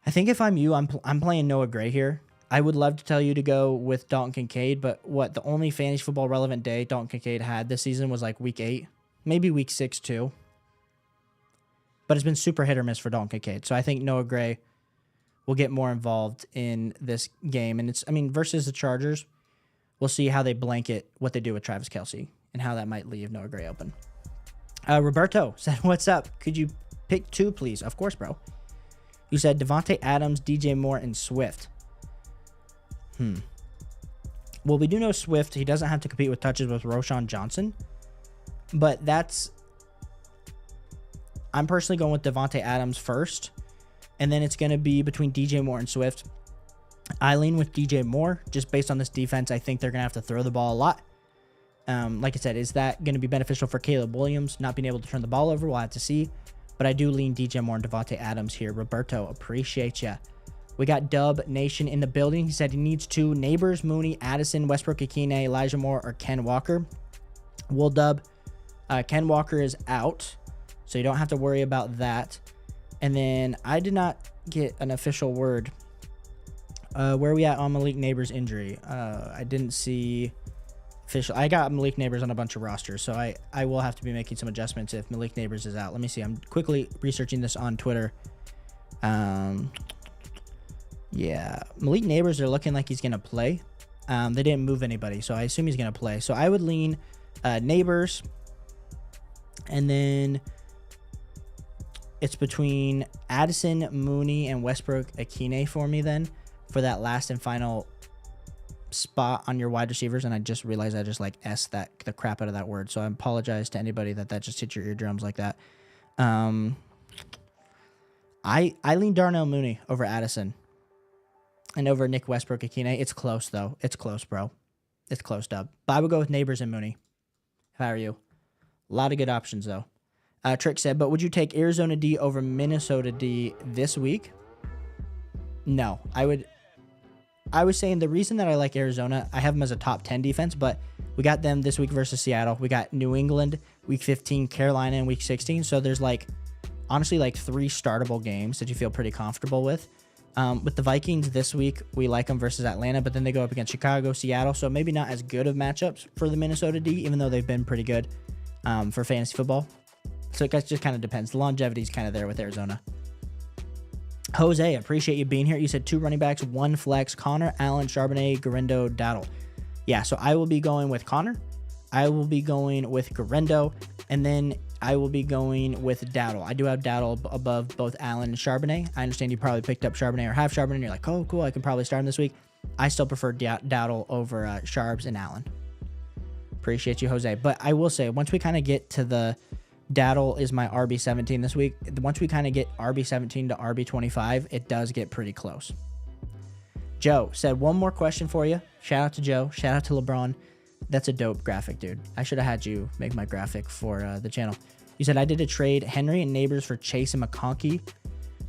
I think if I'm you, I'm playing Noah Gray here. I would love to tell you to go with Dalton Kincaid, but the only Fantasy Football relevant day Dalton Kincaid had this season was like week 8, maybe week 6 too. But it's been super hit or miss for Dalton Kincaid. So I think Noah Gray will get more involved in this game. And versus the Chargers, we'll see how they blanket what they do with Travis Kelce and how that might leave Noah Gray open. Roberto said, what's up? Could you pick 2, please? Of course, bro. You said Devontae Adams, DJ Moore, and Swift. Well, we do know Swift. He doesn't have to compete with touches with Roschon Johnson. But I'm personally going with Devontae Adams first. And then it's going to be between DJ Moore and Swift. I lean with DJ Moore. Just based on this defense, I think they're going to have to throw the ball a lot. Like I said, is that going to be beneficial for Caleb Williams not being able to turn the ball over? We'll have to see. But I do lean DJ Moore and Devontae Adams here. Roberto, appreciate ya. We got Dub Nation in the building. He said he needs 2 Neighbors, Mooney, Addison, Westbrook Akine, Elijah Moore, or Ken Walker. Well, Dub, Ken Walker is out, so you don't have to worry about that. And then I did not get an official word. Where are we at on Malik Neighbors' injury? I didn't see official. I got Malik Neighbors on a bunch of rosters, so I will have to be making some adjustments if Malik Neighbors is out. Let me see. I'm quickly researching this on Twitter. Yeah, Malik Neighbors are looking like he's going to play. They didn't move anybody, so I assume he's going to play. So I would lean Neighbors, and then it's between Addison, Mooney, and Westbrook Akine for me then for that last and final spot on your wide receivers. And I just realized I just like the crap out of that word, so I apologize to anybody that just hit your eardrums like that. I lean Darnell Mooney over Addison. And over Nick Westbrook Akine. It's close, though. It's close, bro. It's close, Dub. But I would go with Neighbors and Mooney, if I were you. A lot of good options, though. Trick said, but would you take Arizona D over Minnesota D this week? No. I was saying the reason that I like Arizona, I have them as a top 10 defense, but we got them this week versus Seattle. We got New England, week 15, Carolina in week 16. So there's honestly 3 startable games that you feel pretty comfortable with. With the Vikings this week, we like them versus Atlanta, but then they go up against Chicago, Seattle, so maybe not as good of matchups for the Minnesota D, even though they've been pretty good for fantasy football. So it just kind of depends. The longevity is kind of there with Arizona. Jose, appreciate you being here. You said 2 running backs, 1 flex, Connor, Allen, Charbonnet, Garendo, Dowdle. Yeah, so I will be going with Connor. I will be going with Garendo, and then I will be going with Dowdle. I do have Dowdle above both Allen and Charbonnet. I understand you probably picked up Charbonnet or have Charbonnet, and you're like, oh, cool, I can probably start him this week. I still prefer Dowdle over Charbs and Allen. Appreciate you, Jose. But I will say, once we kind of get to the Dowdle is my RB17 this week, once we kind of get RB17 to RB25, it does get pretty close. Joe said, one more question for you. Shout out to Joe. Shout out to LeBron. That's a dope graphic, dude. I should have had you make my graphic for the channel. You said, I did a trade Henry and Neighbors for Chase and McConkey.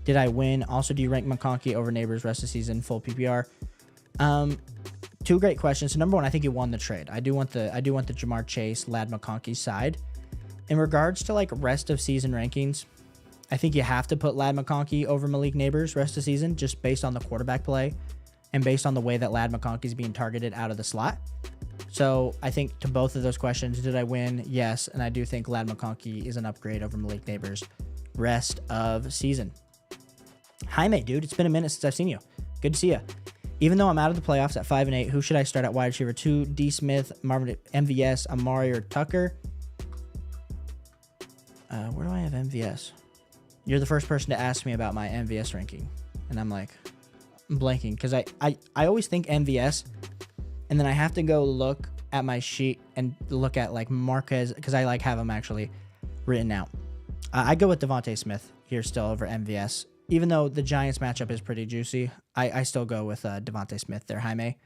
Did I win? Also, do you rank McConkey over Neighbors rest of the season, full PPR? 2 great questions. So number 1, I think you won the trade. I do want the Jamar Chase, Lad McConkey side. In regards to rest of season rankings, I think you have to put Lad McConkey over Malik Neighbors rest of season, just based on the quarterback play and based on the way that Lad McConkey is being targeted out of the slot. So I think to both of those questions, did I win? Yes. And I do think Lad McConkey is an upgrade over Malik Neighbors rest of season. Jaime, dude, it's been a minute since I've seen you. Good to see you. Even though I'm out of the playoffs at 5-8, who should I start at wide receiver 2? D. Smith, Marvin, MVS, Amari, or Tucker? Where do I have MVS? you're the first person to ask me about my MVS ranking. And I'm like, I'm blanking because I always think MVS and then I have to go look at my sheet and look at like Marquez because I like have them actually written out. I go with Devontae Smith here still over MVS. Even though the Giants matchup is pretty juicy, I still go with Devontae Smith there. Jaime,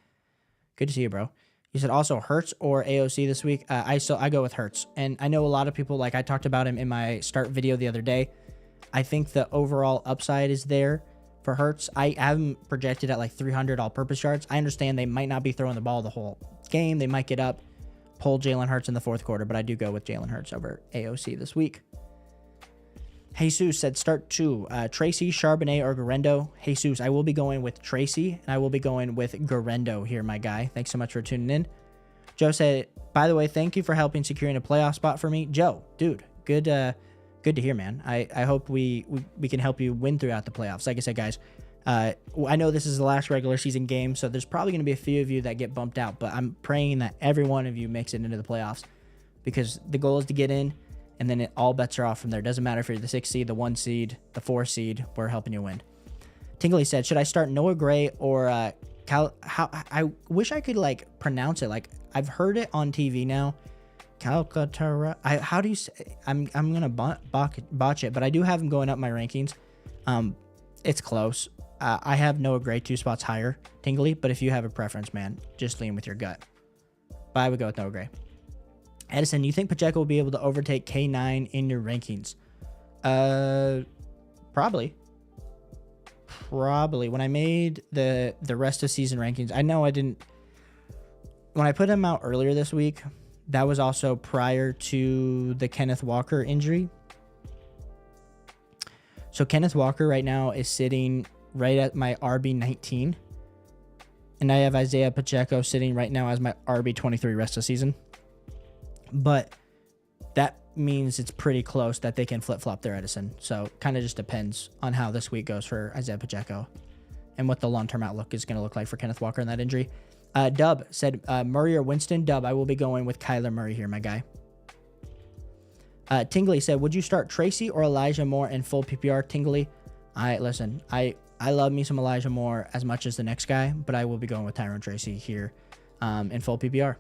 good to see you, bro. You said also Hurts or AOC this week. I go with Hurts. And I know a lot of people, like I talked about him in my start video the other day. I think the overall upside is there for Hurts. I have him projected at like 300 all-purpose yards. I understand they might not be throwing the ball the whole game. They might get up, pull Jalen Hurts in the fourth quarter, but I do go with Jalen Hurts over AOC this week. Jesus said start 2. Tracy, Charbonnet, or Garendo. Jesus, I will be going with Tracy, and I will be going with Garendo here, my guy. Thanks so much for tuning in. Joe said, by the way, thank you for helping securing a playoff spot for me. Joe, dude, good to hear, man. I hope we can help you win throughout the playoffs. Like I said, guys, I know this is the last regular season game, so there's probably going to be a few of you that get bumped out, but I'm praying that every one of you makes it into the playoffs because the goal is to get in. And then all bets are off from there. Doesn't matter if you're the 6 seed, the 1 seed, the 4 seed. We're helping you win. Tingley said, should I start Noah Gray or I wish I could like pronounce it. Like I've heard it on TV now. Calcaterra. How do you say? I'm gonna botch it, but I do have him going up my rankings. It's close. I have Noah Gray 2 spots higher, Tingley. But if you have a preference, man, just lean with your gut. But I would go with Noah Gray. Edison, you think Pacheco will be able to overtake K9 in your rankings? Probably. When I made the rest of season rankings, I know I didn't. When I put them out earlier this week, that was also prior to the Kenneth Walker injury. So Kenneth Walker right now is sitting right at my RB19. And I have Isaiah Pacheco sitting right now as my RB23 rest of season. But that means it's pretty close that they can flip-flop their Edison. So kind of just depends on how this week goes for Isaiah Pacheco and what the long-term outlook is going to look like for Kenneth Walker in that injury. Dub said Murray or Winston. Dub, I will be going with Kyler Murray here, my guy. Tingley said, would you start Tracy or Elijah Moore in full PPR? Tingley, listen, I love me some Elijah Moore as much as the next guy, but I will be going with Tyrone Tracy here in full PPR.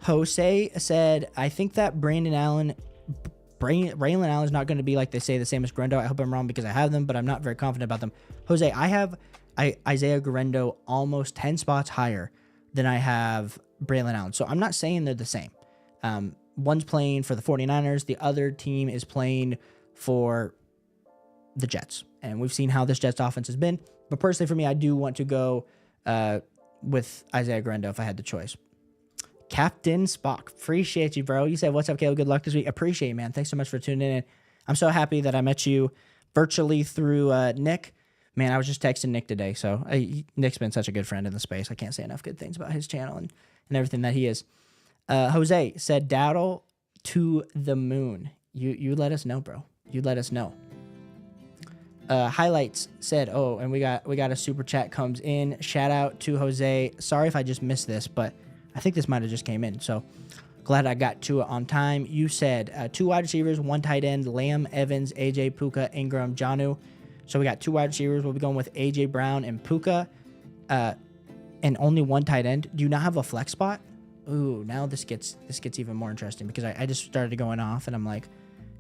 Jose said, I think that Braylon Allen is not going to be like they say the same as Garendo. I hope I'm wrong because I have them, but I'm not very confident about them. Jose, I have Isaiah Garendo almost 10 spots higher than I have Braylon Allen. So I'm not saying they're the same. One's playing for the 49ers. The other team is playing for the Jets. And we've seen how this Jets offense has been. But personally for me, I do want to go with Isaiah Garendo if I had the choice. Captain Spock, appreciate you, bro. You said, what's up, Caleb? Good luck this week. Appreciate you, man. Thanks so much for tuning in. I'm so happy that I met you virtually through Nick. Man, I was just texting Nick today. So Nick's been such a good friend in the space. I can't say enough good things about his channel and everything that he is. Jose said, Daddle to the moon. You let us know, bro. You let us know. Highlights said, oh, and we got a super chat comes in. Shout out to Jose. Sorry if I just missed this, but I think this might have just came in, so glad I got to it on time. You said 2 wide receivers, 1 tight end, Lamb, Evans, AJ, Puka, Ingram, Jonnu. So we got 2 wide receivers. We'll be going with AJ Brown and Puka, and only 1 tight end. Do you not have a flex spot? Ooh, now this gets even more interesting because I just started going off and I'm like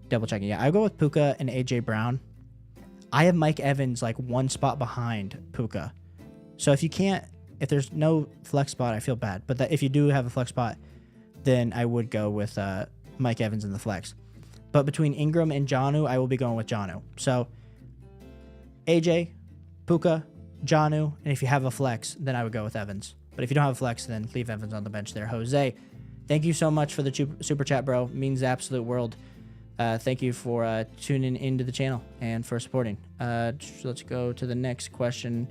double checking. Yeah, I go with Puka and AJ Brown. I have Mike Evans like 1 spot behind Puka. So if there's no flex spot, I feel bad. But if you do have a flex spot, then I would go with Mike Evans in the flex. But between Ingram and Jonnu, I will be going with Jonnu. So AJ, Puka, Jonnu, and if you have a flex, then I would go with Evans. But if you don't have a flex, then leave Evans on the bench there. Jose, thank you so much for the super chat, bro. It means the absolute world. Thank you for tuning into the channel and for supporting. Let's go to the next question.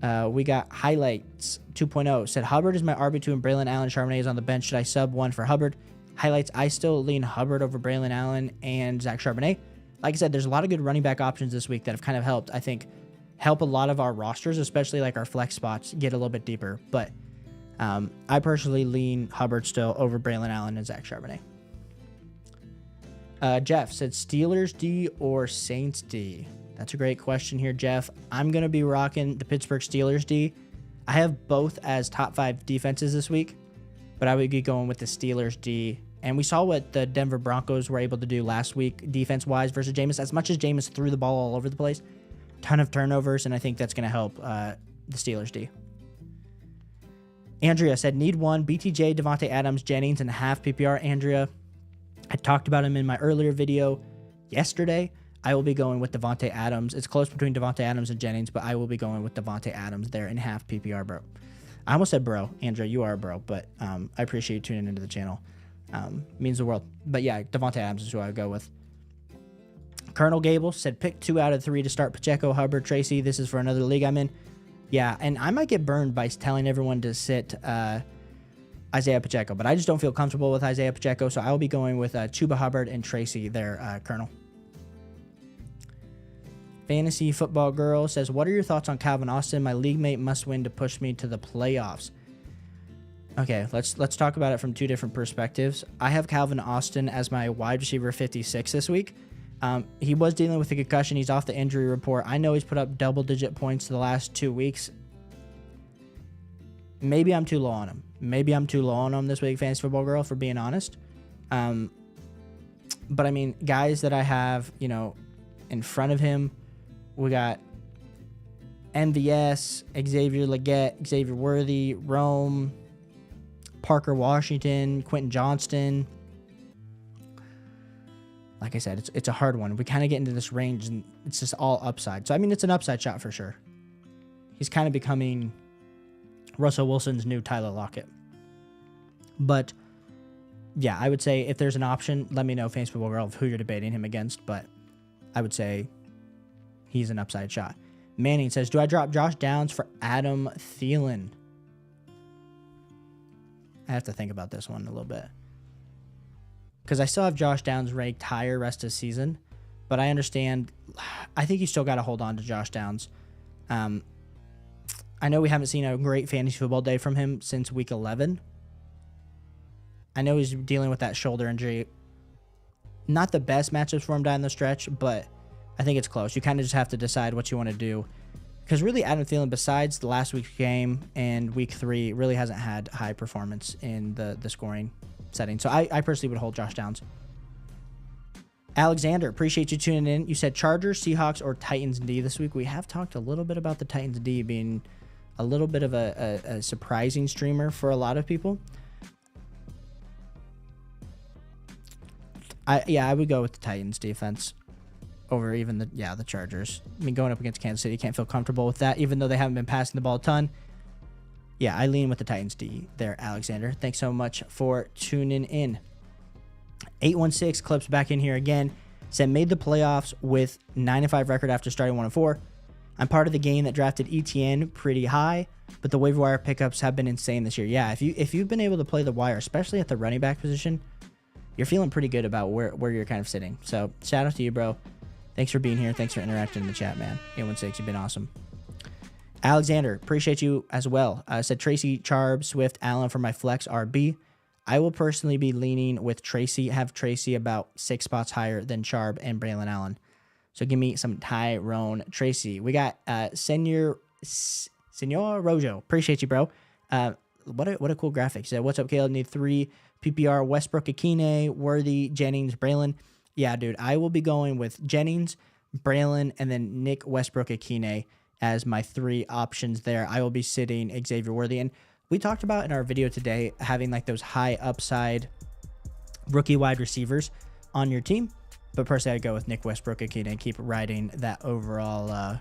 We got Highlights 2.0 said Hubbard is my RB2 and Braylon Allen. Charbonnet is on the bench. Should I sub 1 for Hubbard? Highlights, I still lean Hubbard over Braylon Allen and Zach Charbonnet. Like I said, there's a lot of good running back options this week that have kind of helped, I think, help a lot of our rosters, especially like our flex spots, get a little bit deeper. But I personally lean Hubbard still over Braylon Allen and Zach Charbonnet. Jeff said Steelers D or Saints D. That's a great question here, Jeff. I'm going to be rocking the Pittsburgh Steelers D. I have both as top 5 defenses this week, but I would be going with the Steelers D. And we saw what the Denver Broncos were able to do last week defense-wise versus Jameis. As much as Jameis threw the ball all over the place, ton of turnovers, and I think that's going to help the Steelers D. Andrea said, need one, BTJ, Devontae Adams, Jennings, and half PPR. Andrea, I talked about him in my earlier video yesterday. I will be going with Devontae Adams. It's close between Devontae Adams and Jennings, but I will be going with Devontae Adams there in half PPR, bro. I almost said bro. Andrea, you are a bro, but I appreciate you tuning into the channel. Means the world. But yeah, Devontae Adams is who I would go with. Colonel Gable said, pick 2 out of 3 to start Pacheco, Hubbard, Tracy. This is for another league I'm in. Yeah, and I might get burned by telling everyone to sit Isaiah Pacheco, but I just don't feel comfortable with Isaiah Pacheco, so I will be going with Chuba Hubbard and Tracy there, Colonel. Fantasy Football Girl says, what are your thoughts on Calvin Austin? My league mate must win to push me to the playoffs. Okay, let's talk about it from 2 different perspectives. I have Calvin Austin as my wide receiver 56 this week. He was dealing with a concussion. He's off the injury report. I know he's put up double-digit points the last 2 weeks. Maybe I'm too low on him. Maybe I'm too low on him this week, Fantasy Football Girl, for being honest. But I mean, guys that I have, in front of him, we got MVS, Xavier Legette, Xavier Worthy, Rome, Parker Washington, Quentin Johnston. Like I said, it's a hard one. We kind of get into this range, and it's just all upside. So, I mean, it's an upside shot for sure. He's kind of becoming Russell Wilson's new Tyler Lockett. But, yeah, I would say if there's an option, let me know, Fantasy Football Girl, of who you're debating him against. But I would say he's an upside shot. Manning says, do I drop Josh Downs for Adam Thielen? I have to think about this one a little bit. Because I still have Josh Downs ranked higher rest of the season. But I understand. I think you still got to hold on to Josh Downs. I know we haven't seen a great fantasy football day from him since week 11. I know he's dealing with that shoulder injury. Not the best matchups for him down the stretch, but I think it's close. You kind of just have to decide what you want to do. Because really, Adam Thielen, besides the last week's game and week 3, really hasn't had high performance in the scoring setting. So I personally would hold Josh Downs. Alexander, appreciate you tuning in. You said Chargers, Seahawks, or Titans D this week. We have talked a little bit about the Titans D being a little bit of a surprising streamer for a lot of people. I would go with the Titans defense over even the Chargers. I mean, going up against Kansas City, can't feel comfortable with that, even though they haven't been passing the ball a ton. Yeah, I lean with the Titans D there, Alexander. Thanks so much for tuning in. 816 Clips back in here again. Said, made the playoffs with 9-5 record after starting 1-4. I'm part of the game that drafted ETN pretty high, but the waiver wire pickups have been insane this year. Yeah, if you've been able to play the wire, especially at the running back position, you're feeling pretty good about where you're kind of sitting. So shout out to you, bro. Thanks for being here. Thanks for interacting in the chat, man. 816, you've been awesome. Alexander, appreciate you as well. Said Tracy, Charb, Swift, Allen for my flex RB. I will personally be leaning with Tracy. Have Tracy about 6 spots higher than Charb and Braylon Allen. So give me some Tyrone Tracy. We got Senor Rojo. Appreciate you, bro. What a cool graphic. He said, what's up, Caleb? Need 3 PPR, Westbrook, Akine, Worthy, Jennings, Braylon. Yeah, dude, I will be going with Jennings, Braylon, and then Nick Westbrook, Akine as my 3 options there. I will be sitting Xavier Worthy. And we talked about in our video today having like those high upside rookie wide receivers on your team. But personally, I'd go with Nick Westbrook, Akine, and keep riding that overall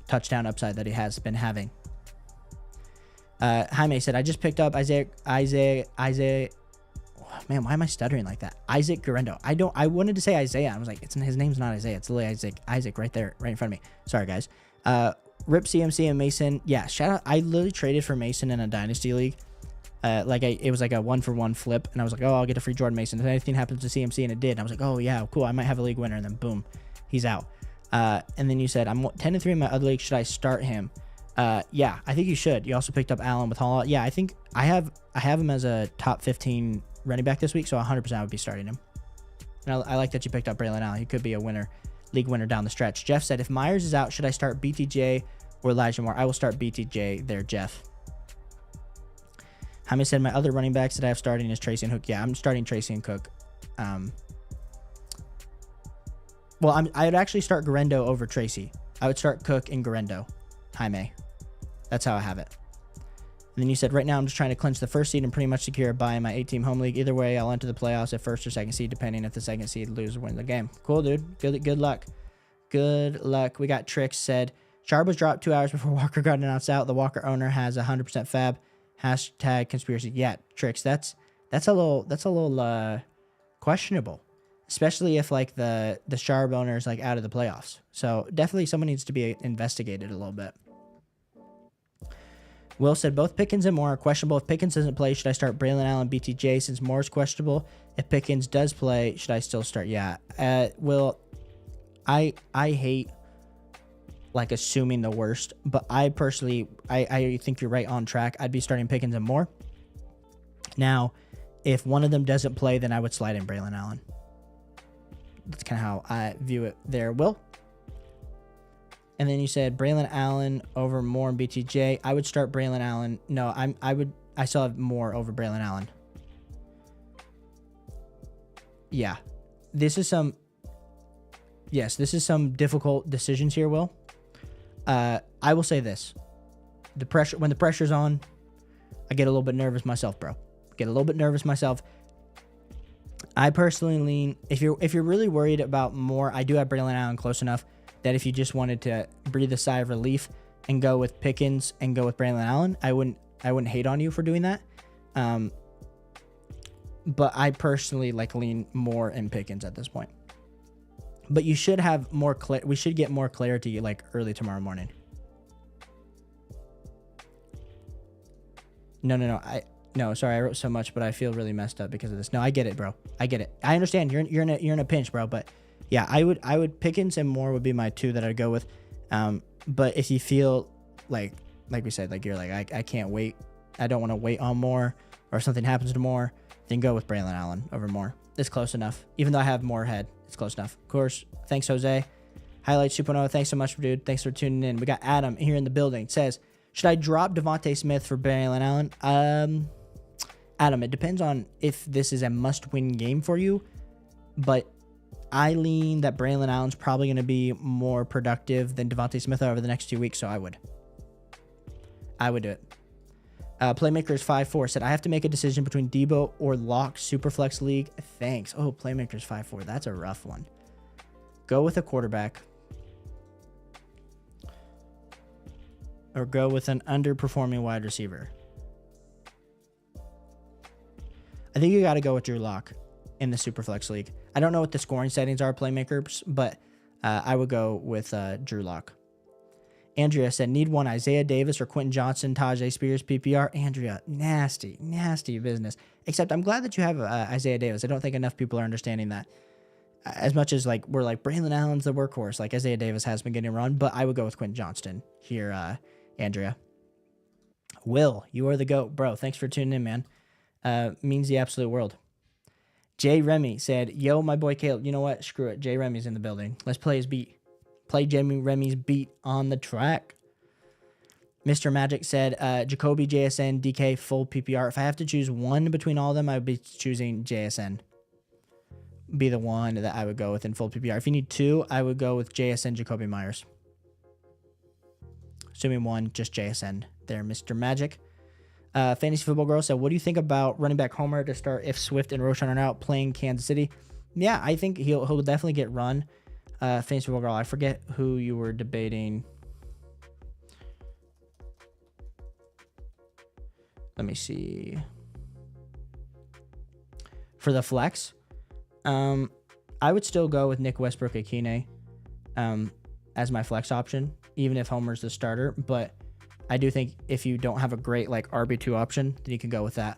touchdown upside that he has been having. Jaime said, I just picked up Isaiah. Man, why am I stuttering like that? Isaac Garendo. I wanted to say Isaiah. I was like, his name's not Isaiah. It's literally Isaac right there, right in front of me. Sorry, guys. Rip CMC and Mason. Yeah, shout out. I literally traded for Mason in a dynasty league. It was like a 1-for-1 flip, and I was like, oh, I'll get a free Jordan Mason. If anything happens to CMC, and it did. And I was like, oh yeah, cool. I might have a league winner, and then boom, he's out. And then you said, I'm 10-3 in my other league. Should I start him? Yeah, I think you should. You also picked up Allen with Hall. Yeah, I think I have him as a top 15 running back this week, so 100% I would be starting him. And I like that you picked up Braylon Allen. He could be a league winner down the stretch. Jeff said, if Myers is out, should I start BTJ or Elijah Moore? I will start BTJ there, Jeff. Jaime said, my other running backs that I have starting is Tracy and Hook. Yeah, I'm starting Tracy and Cook. Well, I would actually start Garendo over Tracy. I would start Cook and Garendo. Jaime. That's how I have it. And then you said, right now I'm just trying to clinch the first seed and pretty much secure a bye in my 8-team home league. Either way, I'll enter the playoffs at first or second seed, depending if the second seed loses or wins the game. Cool, dude. Good luck. Good luck. We got Trix said, Sharp was dropped 2 hours before Walker got announced out. The Walker owner has 100% fab. Hashtag conspiracy. Yeah, Trix. That's a little questionable, especially if like the Sharp owner is like out of the playoffs. So definitely someone needs to be investigated a little bit. Will said, both Pickens and Moore are questionable. If Pickens doesn't play, should I start Braylon Allen, BTJ, since Moore's questionable? If Pickens does play, should I still start? Yeah. Will, I hate like assuming the worst, but I personally, I think you're right on track. I'd be starting Pickens and Moore. Now, if one of them doesn't play, then I would slide in Braylon Allen. That's kind of how I view it there, Will. And then you said Braylon Allen over Moore and BTJ. I would start Braylon Allen. No, I still have Moore over Braylon Allen. Yeah. This is some difficult decisions here, Will. I will say this. When the pressure's on, I get a little bit nervous myself, bro. Get a little bit nervous myself. I personally lean, if you're really worried about Moore, I do have Braylon Allen close enough that if you just wanted to breathe a sigh of relief and go with Pickens and go with Braylon Allen, I wouldn't hate on you for doing that. But I personally like lean more in Pickens at this point. But you should have more we should get more clarity like early tomorrow morning. No, sorry, I wrote so much, but I feel really messed up because of this. No, I get it, bro. I get it. I understand you're in a pinch, bro, but yeah, I would Pickens and Moore would be my two that I'd go with. But if you feel like we said, like you're like, I can't wait. I don't want to wait on Moore or something happens to Moore, then go with Braylon Allen over Moore. It's close enough. Even though I have Moore ahead, it's close enough. Of course, thanks, Jose. Highlight 2.0. Thanks so much, dude. Thanks for tuning in. We got Adam here in the building. It says, should I drop Devontae Smith for Braylon Allen? Adam, it depends on if this is a must-win game for you, but I lean that Braylon Allen's probably going to be more productive than Devontae Smith over the next 2 weeks, so I would do it. Playmakers 5-4 said, I have to make a decision between Debo or Locke Superflex League. Thanks. Oh, Playmakers 5-4. That's a rough one. Go with a quarterback. Or go with an underperforming wide receiver. I think you got to go with Drew Lock in the Superflex League. I don't know what the scoring settings are, Playmakers, but I would go with Drew Lock. Andrea said, need one Isaiah Davis or Quentin Johnson, Tajay Spears, PPR. Andrea, nasty business. Except I'm glad that you have Isaiah Davis. I don't think enough people are understanding that. As much as like we're like Braylon Allen's the workhorse, like Isaiah Davis has been getting run, but I would go with Quentin Johnston here, Andrea. Will, you are the GOAT, bro. Thanks for tuning in, man. Means the absolute world. Jay Remy said, yo, my boy Caleb, you know what? Screw it. Jay Remy's in the building. Let's play his beat. Play Jamie Remy's beat on the track. Mr. Magic said, Jacoby, JSN, DK, full PPR. If I have to choose one between all of them, I would be choosing JSN. Be the one that I would go with in full PPR. If you need two, I would go with JSN, Jacoby Myers. Assuming one, just JSN there, Mr. Magic. Fantasy Football Girl said, what do you think about running back Homer to start if Swift and Roschon are out playing Kansas City? Yeah, I think he'll definitely get run. Fantasy Football Girl, I forget who you were debating. Let me see. For the flex, I would still go with Nick Westbrook-Akine as my flex option, even if Homer's the starter. But I do think if you don't have a great like RB2 option, then you can go with that.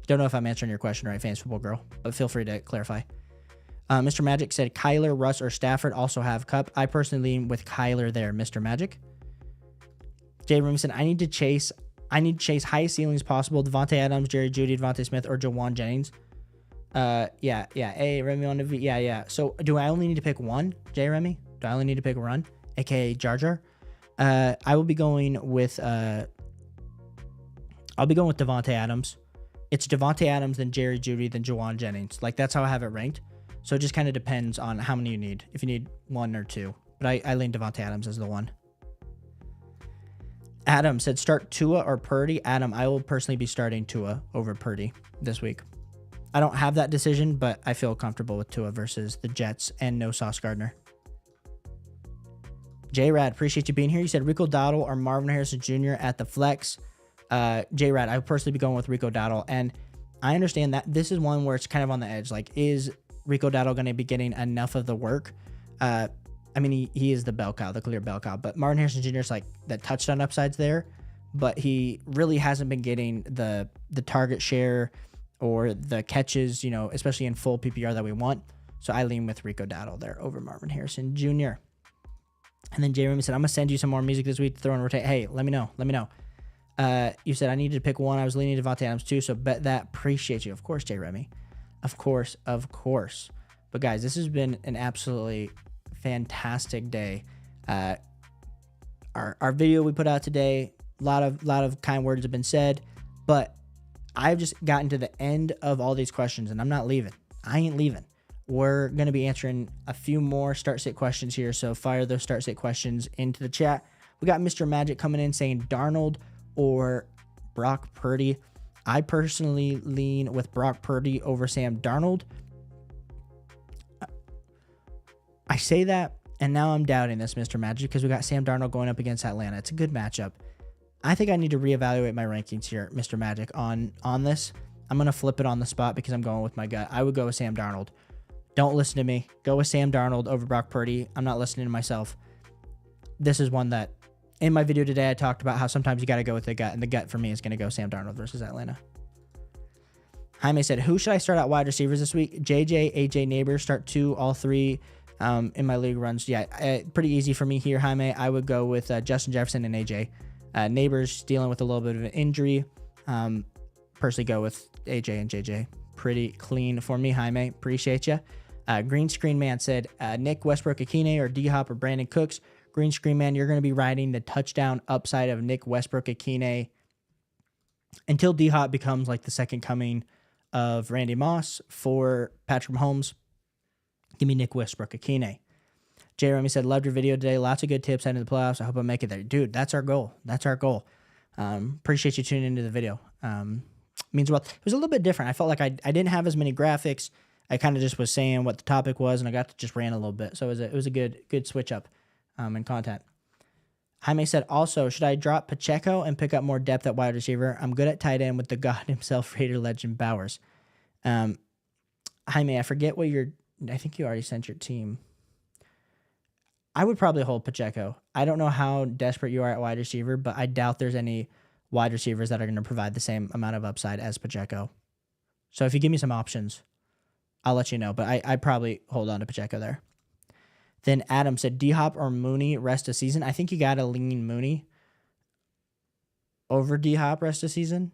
Don't know if I'm answering your question right, Fantasy Football Girl, but feel free to clarify. Mr. Magic said Kyler, Russ, or Stafford also have Cup. I personally lean with Kyler there, Mr. Magic. Jay Room said, I need to chase I need to chase highest ceilings possible. Devontae Adams, Jerry Jeudy, Devontae Smith, or Jawan Jennings. Yeah. A, Remy on the V. Yeah. So do I only need to pick one, J Remy? Do I only need to pick one, aka Jar Jar? I will be going with Devontae Adams. It's Devontae Adams, then Jerry Jeudy, then Jawan Jennings. Like, that's how I have it ranked. So it just kind of depends on how many you need. If you need one or two. But I lean Devontae Adams as the one. Adam said start Tua or Purdy. Adam, I will personally be starting Tua over Purdy this week. I don't have that decision, but I feel comfortable with Tua versus the Jets and no Sauce Gardner. J-Rad, appreciate you being here. You said Rico Dowdle or Marvin Harrison Jr. at the flex. J-Rad, I would personally be going with Rico Dowdle. And I understand that this is one where it's kind of on the edge. Like, is Rico Dowdle going to be getting enough of the work? I mean, he is the bell cow, the clear bell cow. But Marvin Harrison Jr. is like that touchdown upsides there. But he really hasn't been getting the target share or the catches, especially in full PPR that we want. So I lean with Rico Dowdle there over Marvin Harrison Jr. And then Jeremy said, I'm going to send you some more music this week to throw and rotate. Hey, let me know. You said I needed to pick one. I was leaning Devontae Adams too, so bet that. Appreciate you. Of course, J. Remy. Of course. But guys, this has been an absolutely fantastic day. Our video we put out today, a lot of kind words have been said, but I've just gotten to the end of all these questions, and I'm not leaving. I ain't leaving. We're going to be answering a few more start-sit questions here, so fire those start-sit questions into the chat. We got Mr. Magic coming in saying Darnold or Brock Purdy. I personally lean with Brock Purdy over Sam Darnold. I say that, and now I'm doubting this, Mr. Magic, because we got Sam Darnold going up against Atlanta. It's a good matchup. I think I need to reevaluate my rankings here, Mr. Magic, on this. I'm going to flip it on the spot because I'm going with my gut. I would go with Sam Darnold. Don't listen to me. Go with Sam Darnold over Brock Purdy. I'm not listening to myself. This is one that, in my video today, I talked about how sometimes you got to go with the gut, and the gut for me is going to go Sam Darnold versus Atlanta. Jaime said, who should I start at wide receivers this week? JJ, AJ, Neighbors, start two, all three in my league runs. Yeah, pretty easy for me here, Jaime. I would go with Justin Jefferson and AJ. Neighbors dealing with a little bit of an injury. Personally go with AJ and JJ. Pretty clean for me, Jaime. Appreciate you. Green Screen Man said, Nick Westbrook-Akine or D-Hop or Brandon Cooks. Green Screen Man, you're going to be riding the touchdown upside of Nick Westbrook-Akine until D-Hop becomes like the second coming of Randy Moss for Patrick Mahomes. Give me Nick Westbrook-Akine. J. Remy said, loved your video today. Lots of good tips heading to the playoffs. I hope I make it there. Dude, that's our goal. Appreciate you tuning into the video. Means well. It was a little bit different. I felt like I didn't have as many graphics. I kind of just was saying what the topic was, and I got to just rant a little bit. So it was a good switch up in content. Jaime said, also, should I drop Pacheco and pick up more depth at wide receiver? I'm good at tight end with the God himself, Raider legend Bowers. Jaime, I forget what I think you already sent your team. I would probably hold Pacheco. I don't know how desperate you are at wide receiver, but I doubt there's any wide receivers that are going to provide the same amount of upside as Pacheco. So if you give me some options, I'll let you know, but I'd probably hold on to Pacheco there. Then Adam said, D-Hop or Mooney rest of season. I think you got to lean Mooney over D-Hop rest of season.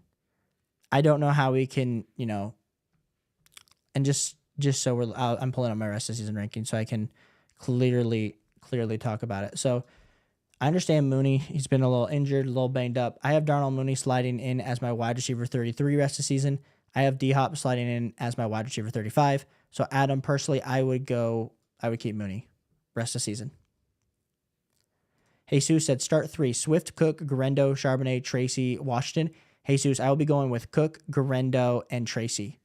I don't know how we can, and just so I'm pulling up my rest of season ranking so I can clearly talk about it. So I understand Mooney. He's been a little injured, a little banged up. I have Darnell Mooney sliding in as my wide receiver 33 rest of season. I have D-Hop sliding in as my wide receiver 35. So Adam, personally, I would keep Mooney rest of season. Jesus said start three: Swift, Cook, Garendo, Charbonnet, Tracy, Washington. Jesus, I will be going with Cook, Garendo, and Tracy.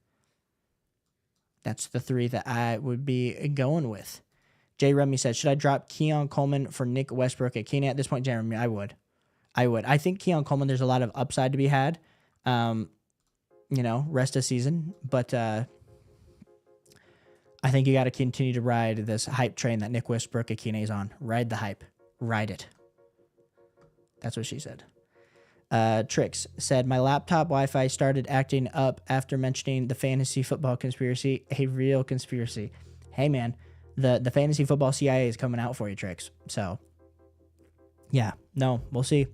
That's the three that I would be going with. J. Remy said, should I drop Keon Coleman for Nick Westbrook-Akine? At this point, J. Remy, I would. I think Keon Coleman, there's a lot of upside to be had, rest of season. But I think you got to continue to ride this hype train that Nick Westbrook-Akine is on. Ride the hype. Ride it. That's what she said. Trix said, my laptop Wi-Fi started acting up after mentioning the fantasy football conspiracy. A real conspiracy. Hey, man. The fantasy football CIA is coming out for you, Trix. So, yeah. No, we'll see.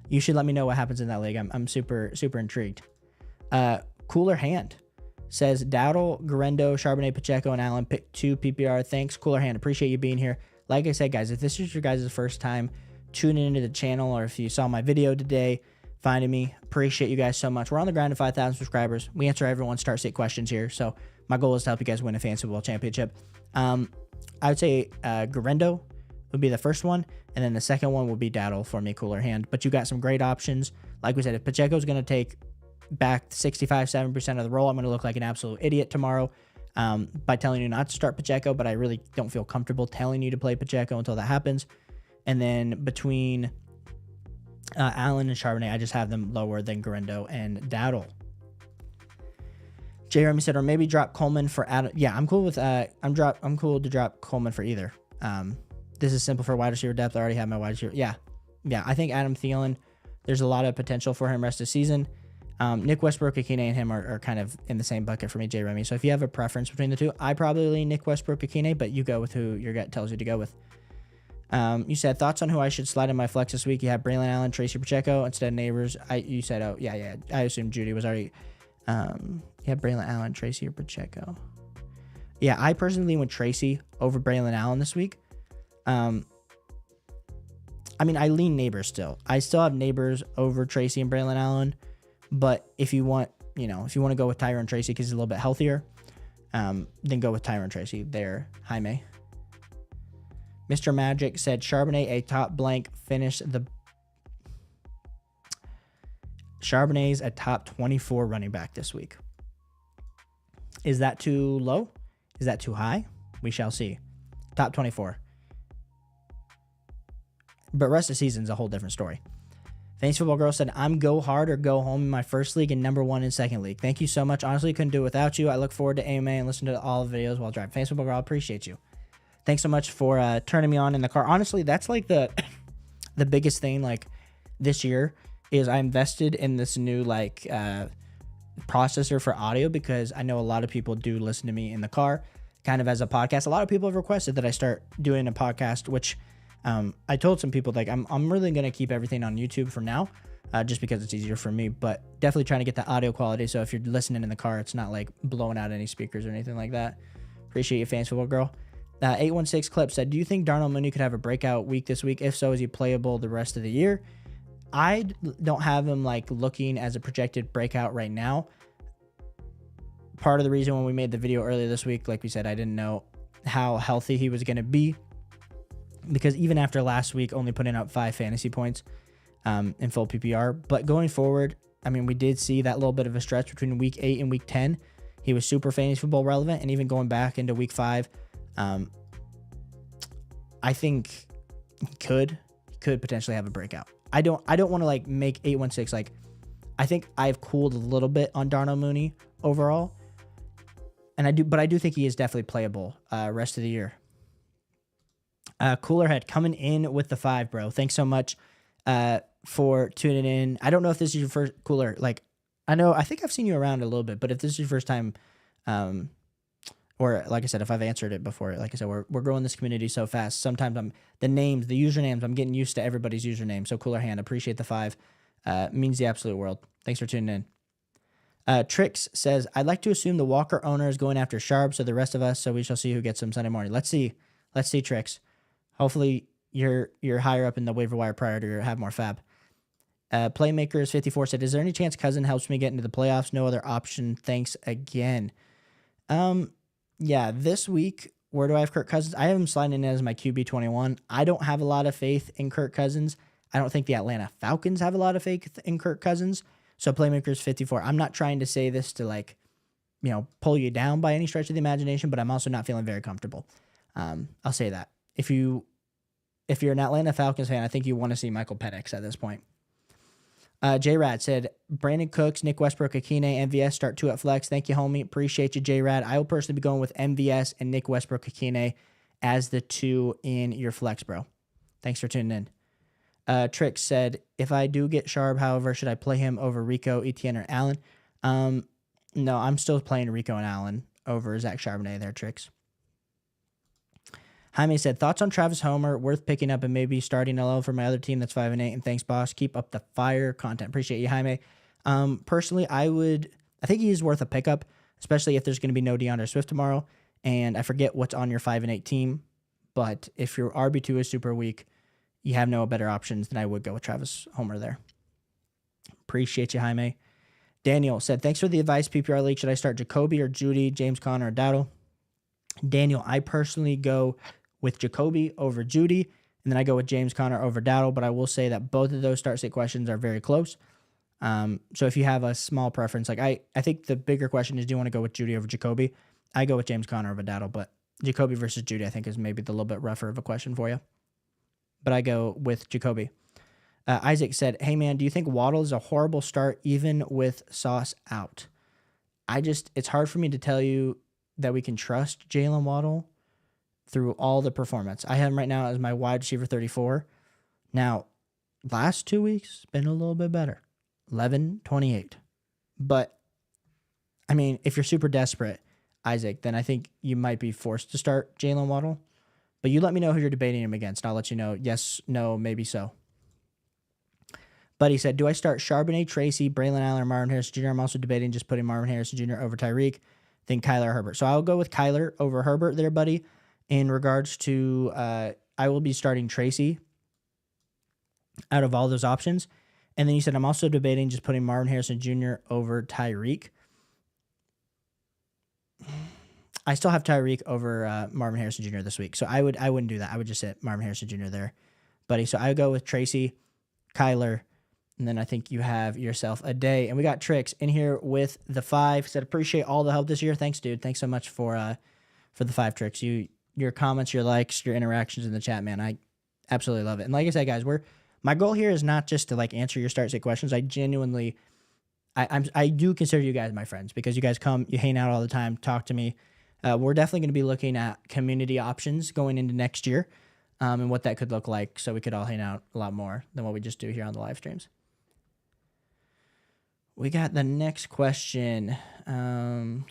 You should let me know what happens in that league. I'm super intrigued. Cooler Hand says Dowdle, Garendo, Charbonnet, Pacheco, and Allen pick 2 PPR. Thanks, Cooler Hand. Appreciate you being here. Like I said, guys, if this is your guys' first time tuning into the channel, or if you saw my video today, finding me, appreciate you guys so much. We're on the grind to 5,000 subscribers. We answer everyone's start sit questions here. So my goal is to help you guys win a fantasy football championship. I would say Garendo would be the first one, and then the second one will be Dowdle for me, Cooler Hand. But you got some great options. Like we said, if Pacheco's going to take back 65-70% of the role, I'm going to look like an absolute idiot tomorrow by telling you not to start Pacheco, but I really don't feel comfortable telling you to play Pacheco until that happens. And then between Allen and Charbonnet, I just have them lower than Garendo and Dowdle. J. Remy said, or maybe drop Coleman for Adam. Yeah, I'm cool with I'm cool to drop Coleman for either. This is simple for wide receiver depth. I already have my wide receiver. Yeah. I think Adam Thielen, there's a lot of potential for him rest of the season. Nick Westbrook, Akine, and him are kind of in the same bucket for me, J. Remy. So if you have a preference between the two, I probably lean Nick Westbrook, Akine, but you go with who your gut tells you to go with. You said thoughts on who I should slide in my flex this week. You have Braylon Allen, Tracy Pacheco instead of Neighbors. You said, oh yeah. I assumed Judy was already. Yeah, Braylon Allen, Tracy or Pacheco. Yeah, I personally went Tracy over Braylon Allen this week. I mean, I lean Neighbors still. I still have Neighbors over Tracy and Braylon Allen, but if you want to go with Tyron Tracy because he's a little bit healthier, then go with Tyron Tracy there, Jaime. Mr. Magic said Charbonnet a top blank finish the Charbonnet's a top 24 running back this week. Is that too low? Is that too high? We shall see. Top 24. But rest of the season's a whole different story. Fantasy Football Girl said, I'm go hard or go home in my first league and #1 in second league. Thank you so much. Honestly, couldn't do it without you. I look forward to AMA and listen to all the videos while driving. Fantasy Football Girl, I appreciate you. Thanks so much for turning me on in the car. Honestly, that's like the biggest thing like this year is I invested in this new like processor for audio because I know a lot of people do listen to me in the car kind of as a podcast. A lot of people have requested that I start doing a podcast, which I told some people like I'm really going to keep everything on YouTube for now just because it's easier for me, but definitely trying to get the audio quality. So if you're listening in the car, it's not like blowing out any speakers or anything like that. Appreciate you, Fantasy Football Girl. 816 Clip said, do you think Darnell Mooney could have a breakout week this week? If so, is he playable the rest of the year? I don't have him like looking as a projected breakout right now. Part of the reason when we made the video earlier this week, like we said, I didn't know how healthy he was going to be because even after last week, only putting up 5 fantasy points in full PPR. But going forward, I mean, we did see that little bit of a stretch between week 8 and week 10. He was super fantasy football relevant, and even going back into week 5, I think he could potentially have a breakout. I don't want to like make 816 like I think I've cooled a little bit on Darnell Mooney overall, and I do think he is definitely playable rest of the year. Cooler Head coming in with the 5, bro. Thanks so much for tuning in. I don't know if this is your first Cooler. Like I think I've seen you around a little bit, but if this is your first time, or like I said, if I've answered it before, like I said, we're growing this community so fast. Sometimes the usernames, I'm getting used to everybody's username. So Cooler Hand, appreciate the 5. Means the absolute world. Thanks for tuning in. Trix says, I'd like to assume the Walker owner is going after Sharp, so the rest of us, so we shall see who gets him Sunday morning. Let's see, Trix. Hopefully you're higher up in the waiver wire prior to have more fab. Playmakers 54 said, is there any chance Cousin helps me get into the playoffs? No other option. Thanks again. Yeah, this week, where do I have Kirk Cousins? I have him sliding in as my QB 21. I don't have a lot of faith in Kirk Cousins. I don't think the Atlanta Falcons have a lot of faith in Kirk Cousins. So Playmakers 54. I'm not trying to say this to like, pull you down by any stretch of the imagination, but I'm also not feeling very comfortable. I'll say that. If you're an Atlanta Falcons fan, I think you want to see Michael Penix at this point. J-Rad said, Brandon Cooks, Nick Westbrook, Akine, MVS start 2 at flex. Thank you, homie. Appreciate you, J-Rad. I will personally be going with MVS and Nick Westbrook, Akine as the 2 in your flex, bro. Thanks for tuning in. Trick said, if I do get Sharp, however, should I play him over Rico, Etienne, or Allen? No, I'm still playing Rico and Allen over Zach Charbonnet there, Tricks. Jaime said, thoughts on Travis Homer, worth picking up and maybe starting LL for my other team that's 5-8. And thanks, boss. Keep up the fire content. Appreciate you, Jaime. Personally, I think he is worth a pickup, especially if there's going to be no DeAndre Swift tomorrow. And I forget what's on your 5-8 team, but if your RB2 is super weak, you have no better options than I would go with Travis Homer there. Appreciate you, Jaime. Daniel said, thanks for the advice, PPR League. Should I start Jacoby or Judy, James Conner or Dowdle? Daniel, I personally go with Jacoby over Judy, and then I go with James Conner over Dowdle, but I will say that both of those start sit questions are very close. So if you have a small preference, like I think the bigger question is, do you want to go with Judy over Jacoby? I go with James Conner over Dowdle, but Jacoby versus Judy I think is maybe the little bit rougher of a question for you. But I go with Jacoby. Isaac said, hey man, do you think Waddle is a horrible start even with Sauce out? It's hard for me to tell you that we can trust Jalen Waddle through all the performance. I have him right now as my wide receiver 34. Now, last 2 weeks, been a little bit better. 11-28. But, I mean, if you're super desperate, Isaac, then I think you might be forced to start Jalen Waddle. But you let me know who you're debating him against, and I'll let you know yes, no, maybe so. But he said, do I start Charbonnet, Tracy, Braylon Allen, or Marvin Harrison Jr.? I'm also debating just putting Marvin Harrison Jr. over Tyreek, then Kyler or Herbert. So I'll go with Kyler over Herbert there, buddy. In regards to, I will be starting Tracy out of all those options. And then you said, I'm also debating just putting Marvin Harrison Jr. over Tyreek. I still have Tyreek over Marvin Harrison Jr. this week. So I wouldn't do that. I would just sit Marvin Harrison Jr. there, buddy. So I would go with Tracy, Kyler, and then I think you have yourself a day. And we got Tricks in here with the 5. Said, appreciate all the help this year. Thanks, dude. Thanks so much for the 5, Tricks. Your comments, your likes, your interactions in the chat, man. I absolutely love it. And like I said, guys, my goal here is not just to answer your start sit questions. I genuinely, I do consider you guys my friends because you guys come, you hang out all the time, talk to me. We're definitely going to be looking at community options going into next year, and what that could look like, so we could all hang out a lot more than what we just do here on the live streams. We got the next question. Let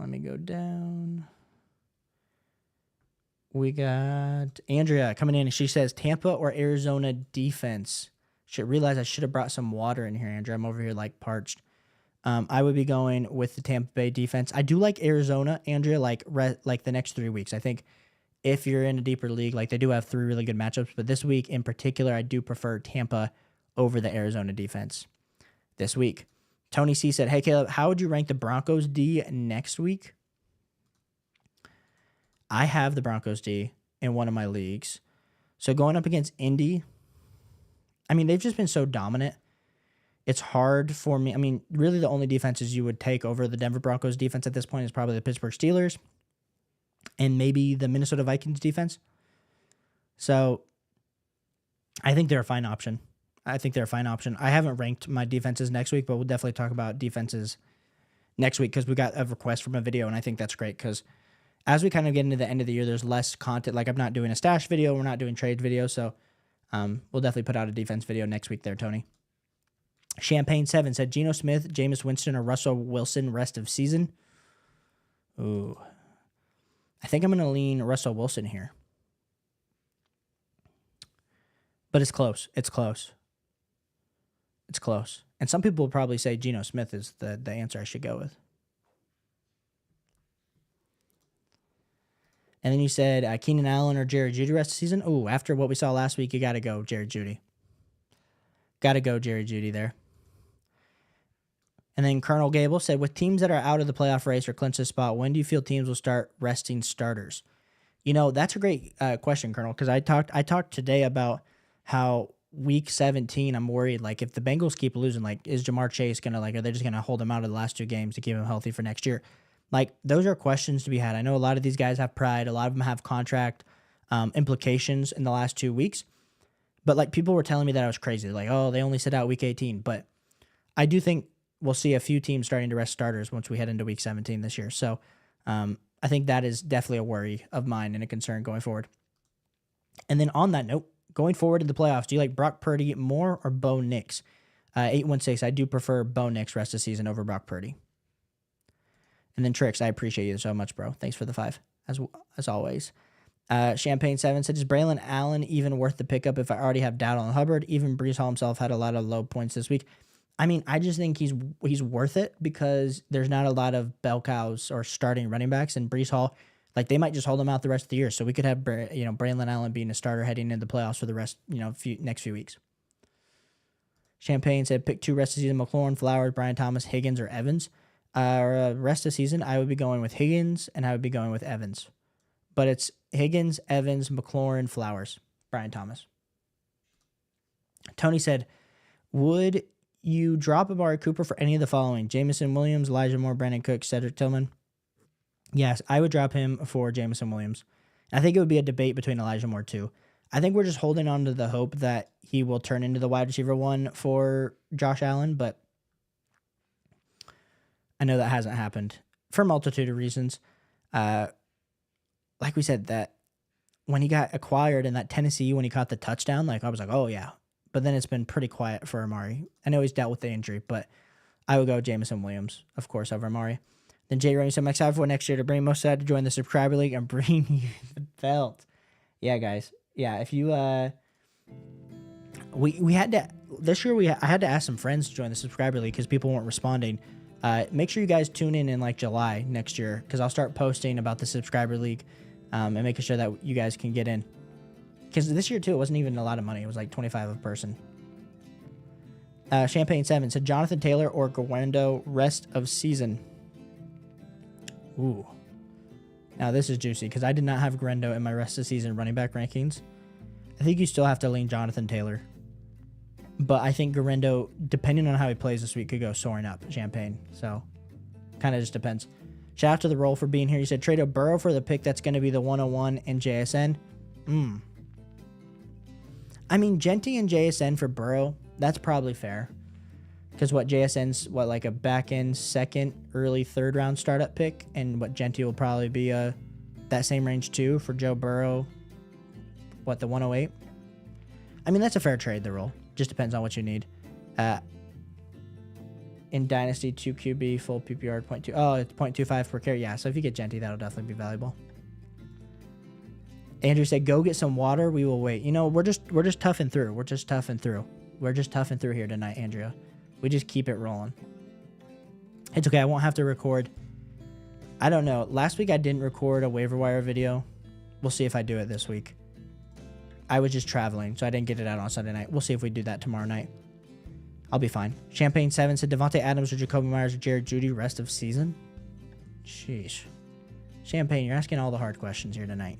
me go down. We got Andrea coming in, and she says, Tampa or Arizona defense? Should realize I should have brought some water in here, Andrea. I'm over here parched. I would be going with the Tampa Bay defense. I do like Arizona, Andrea, the next 3 weeks. I think if you're in a deeper league, they do have 3 really good matchups, but this week in particular, I do prefer Tampa over the Arizona defense this week. Tony C said, hey, Caleb, how would you rank the Broncos D next week? I have the Broncos D in one of my leagues. So going up against Indy, I mean, they've just been so dominant. It's hard for me. I mean, really the only defenses you would take over the Denver Broncos defense at this point is probably the Pittsburgh Steelers and maybe the Minnesota Vikings defense. So I think they're a fine option. I haven't ranked my defenses next week, but we'll definitely talk about defenses next week because we got a request from a video, and I think that's great because as we kind of get into the end of the year, there's less content. I'm not doing a stash video. We're not doing trade videos, so we'll definitely put out a defense video next week there, Tony. Champagne7 said, Geno Smith, Jameis Winston, or Russell Wilson rest of season? Ooh. I think I'm going to lean Russell Wilson here. But it's close. And some people will probably say Geno Smith is the answer I should go with. And then you said Keenan Allen or Jerry Jeudy rest of the season? Ooh, after what we saw last week, you got to go Jerry Jeudy. Got to go Jerry Jeudy there. And then Colonel Gable said, with teams that are out of the playoff race or clinch this spot, when do you feel teams will start resting starters? That's a great question, Colonel, because I talked today about how week 17, I'm worried, if the Bengals keep losing, is Jamar Chase going to, are they just going to hold him out of the last 2 games to keep him healthy for next year? Those are questions to be had. I know a lot of these guys have pride. A lot of them have contract implications in the last 2 weeks. But, people were telling me that I was crazy. They only sit out week 18. But I do think we'll see a few teams starting to rest starters once we head into week 17 this year. So I think that is definitely a worry of mine and a concern going forward. And then on that note, going forward in the playoffs, do you like Brock Purdy more or Bo Nix? 816, I do prefer Bo Nix rest of the season over Brock Purdy. And then Tricks, I appreciate you so much, bro. Thanks for the 5, as always. Champagne 7 said, is Braylon Allen even worth the pickup if I already have Dowdle and Hubbard? Even Brees Hall himself had a lot of low points this week. I mean, I just think he's worth it because there's not a lot of bell cows or starting running backs, and Brees Hall, like, they might just hold him out the rest of the year. So we could have, Braylon Allen being a starter heading into the playoffs for the rest, next few weeks. Champagne said, pick 2 rest of the season: McLaurin, Flowers, Brian Thomas, Higgins, or Evans. Rest of the season, I would be going with Higgins, and I would be going with Evans. But it's Higgins, Evans, McLaurin, Flowers, Brian Thomas. Tony said, would you drop Amari Cooper for any of the following: Jamison Williams, Elijah Moore, Brandon Cooks, Cedric Tillman? Yes, I would drop him for Jamison Williams. I think it would be a debate between Elijah Moore too. I think we're just holding on to the hope that he will turn into the wide receiver 1 for Josh Allen, but I know that hasn't happened for a multitude of reasons. Like we said, that when he got acquired in that Tennessee, when he caught the touchdown, I was like, oh yeah. But then it's been pretty quiet for Amari. I know he's dealt with the injury, but I would go Jamison Williams, of course, over Amari. Then Jay Roney said, I'm excited for next year to bring most sad to join the subscriber league and bring you the belt. Yeah, guys. Yeah, if you we had to this year I had to ask some friends to join the subscriber league because people weren't responding. Make sure you guys tune in July next year because I'll start posting about the subscriber league and making sure that you guys can get in. Because this year, too, it wasn't even a lot of money. It was like $25 a person. Champagne 7 said, Jonathan Taylor or Guendo rest of season. Ooh. Now, this is juicy because I did not have Guendo in my rest of season running back rankings. I think you still have to lean Jonathan Taylor. But I think Guendo, depending on how he plays this week, could go soaring up, Champagne. So, kind of just depends. Shout out to the roll for being here. You said, trade a Burrow for the pick that's going to be the 101 in JSN. I mean, Genty and JSN for Burrow, that's probably fair. Because JSN's, like a back-end second, early third-round startup pick, and Genty will probably be that same range too for Joe Burrow, the 108? I mean, that's a fair trade, the roll. Just depends on what you need. In Dynasty, 2 QB, full PPR, 0.2. Oh, it's 0.25 per carry. Yeah, so if you get Genty, that'll definitely be valuable. Andrew said, go get some water. We will wait. We're just toughing through. We're just toughing through here tonight, Andrea. We just keep it rolling. It's okay. I won't have to record. I don't know. Last week I didn't record a waiver wire video. We'll see if I do it this week. I was just traveling, so I didn't get it out on Sunday night. We'll see if we do that tomorrow night. I'll be fine. Champagne 7 said, Devontae Adams or Jacoby Myers or Jared Judy rest of season? Sheesh. Champagne, you're asking all the hard questions here tonight.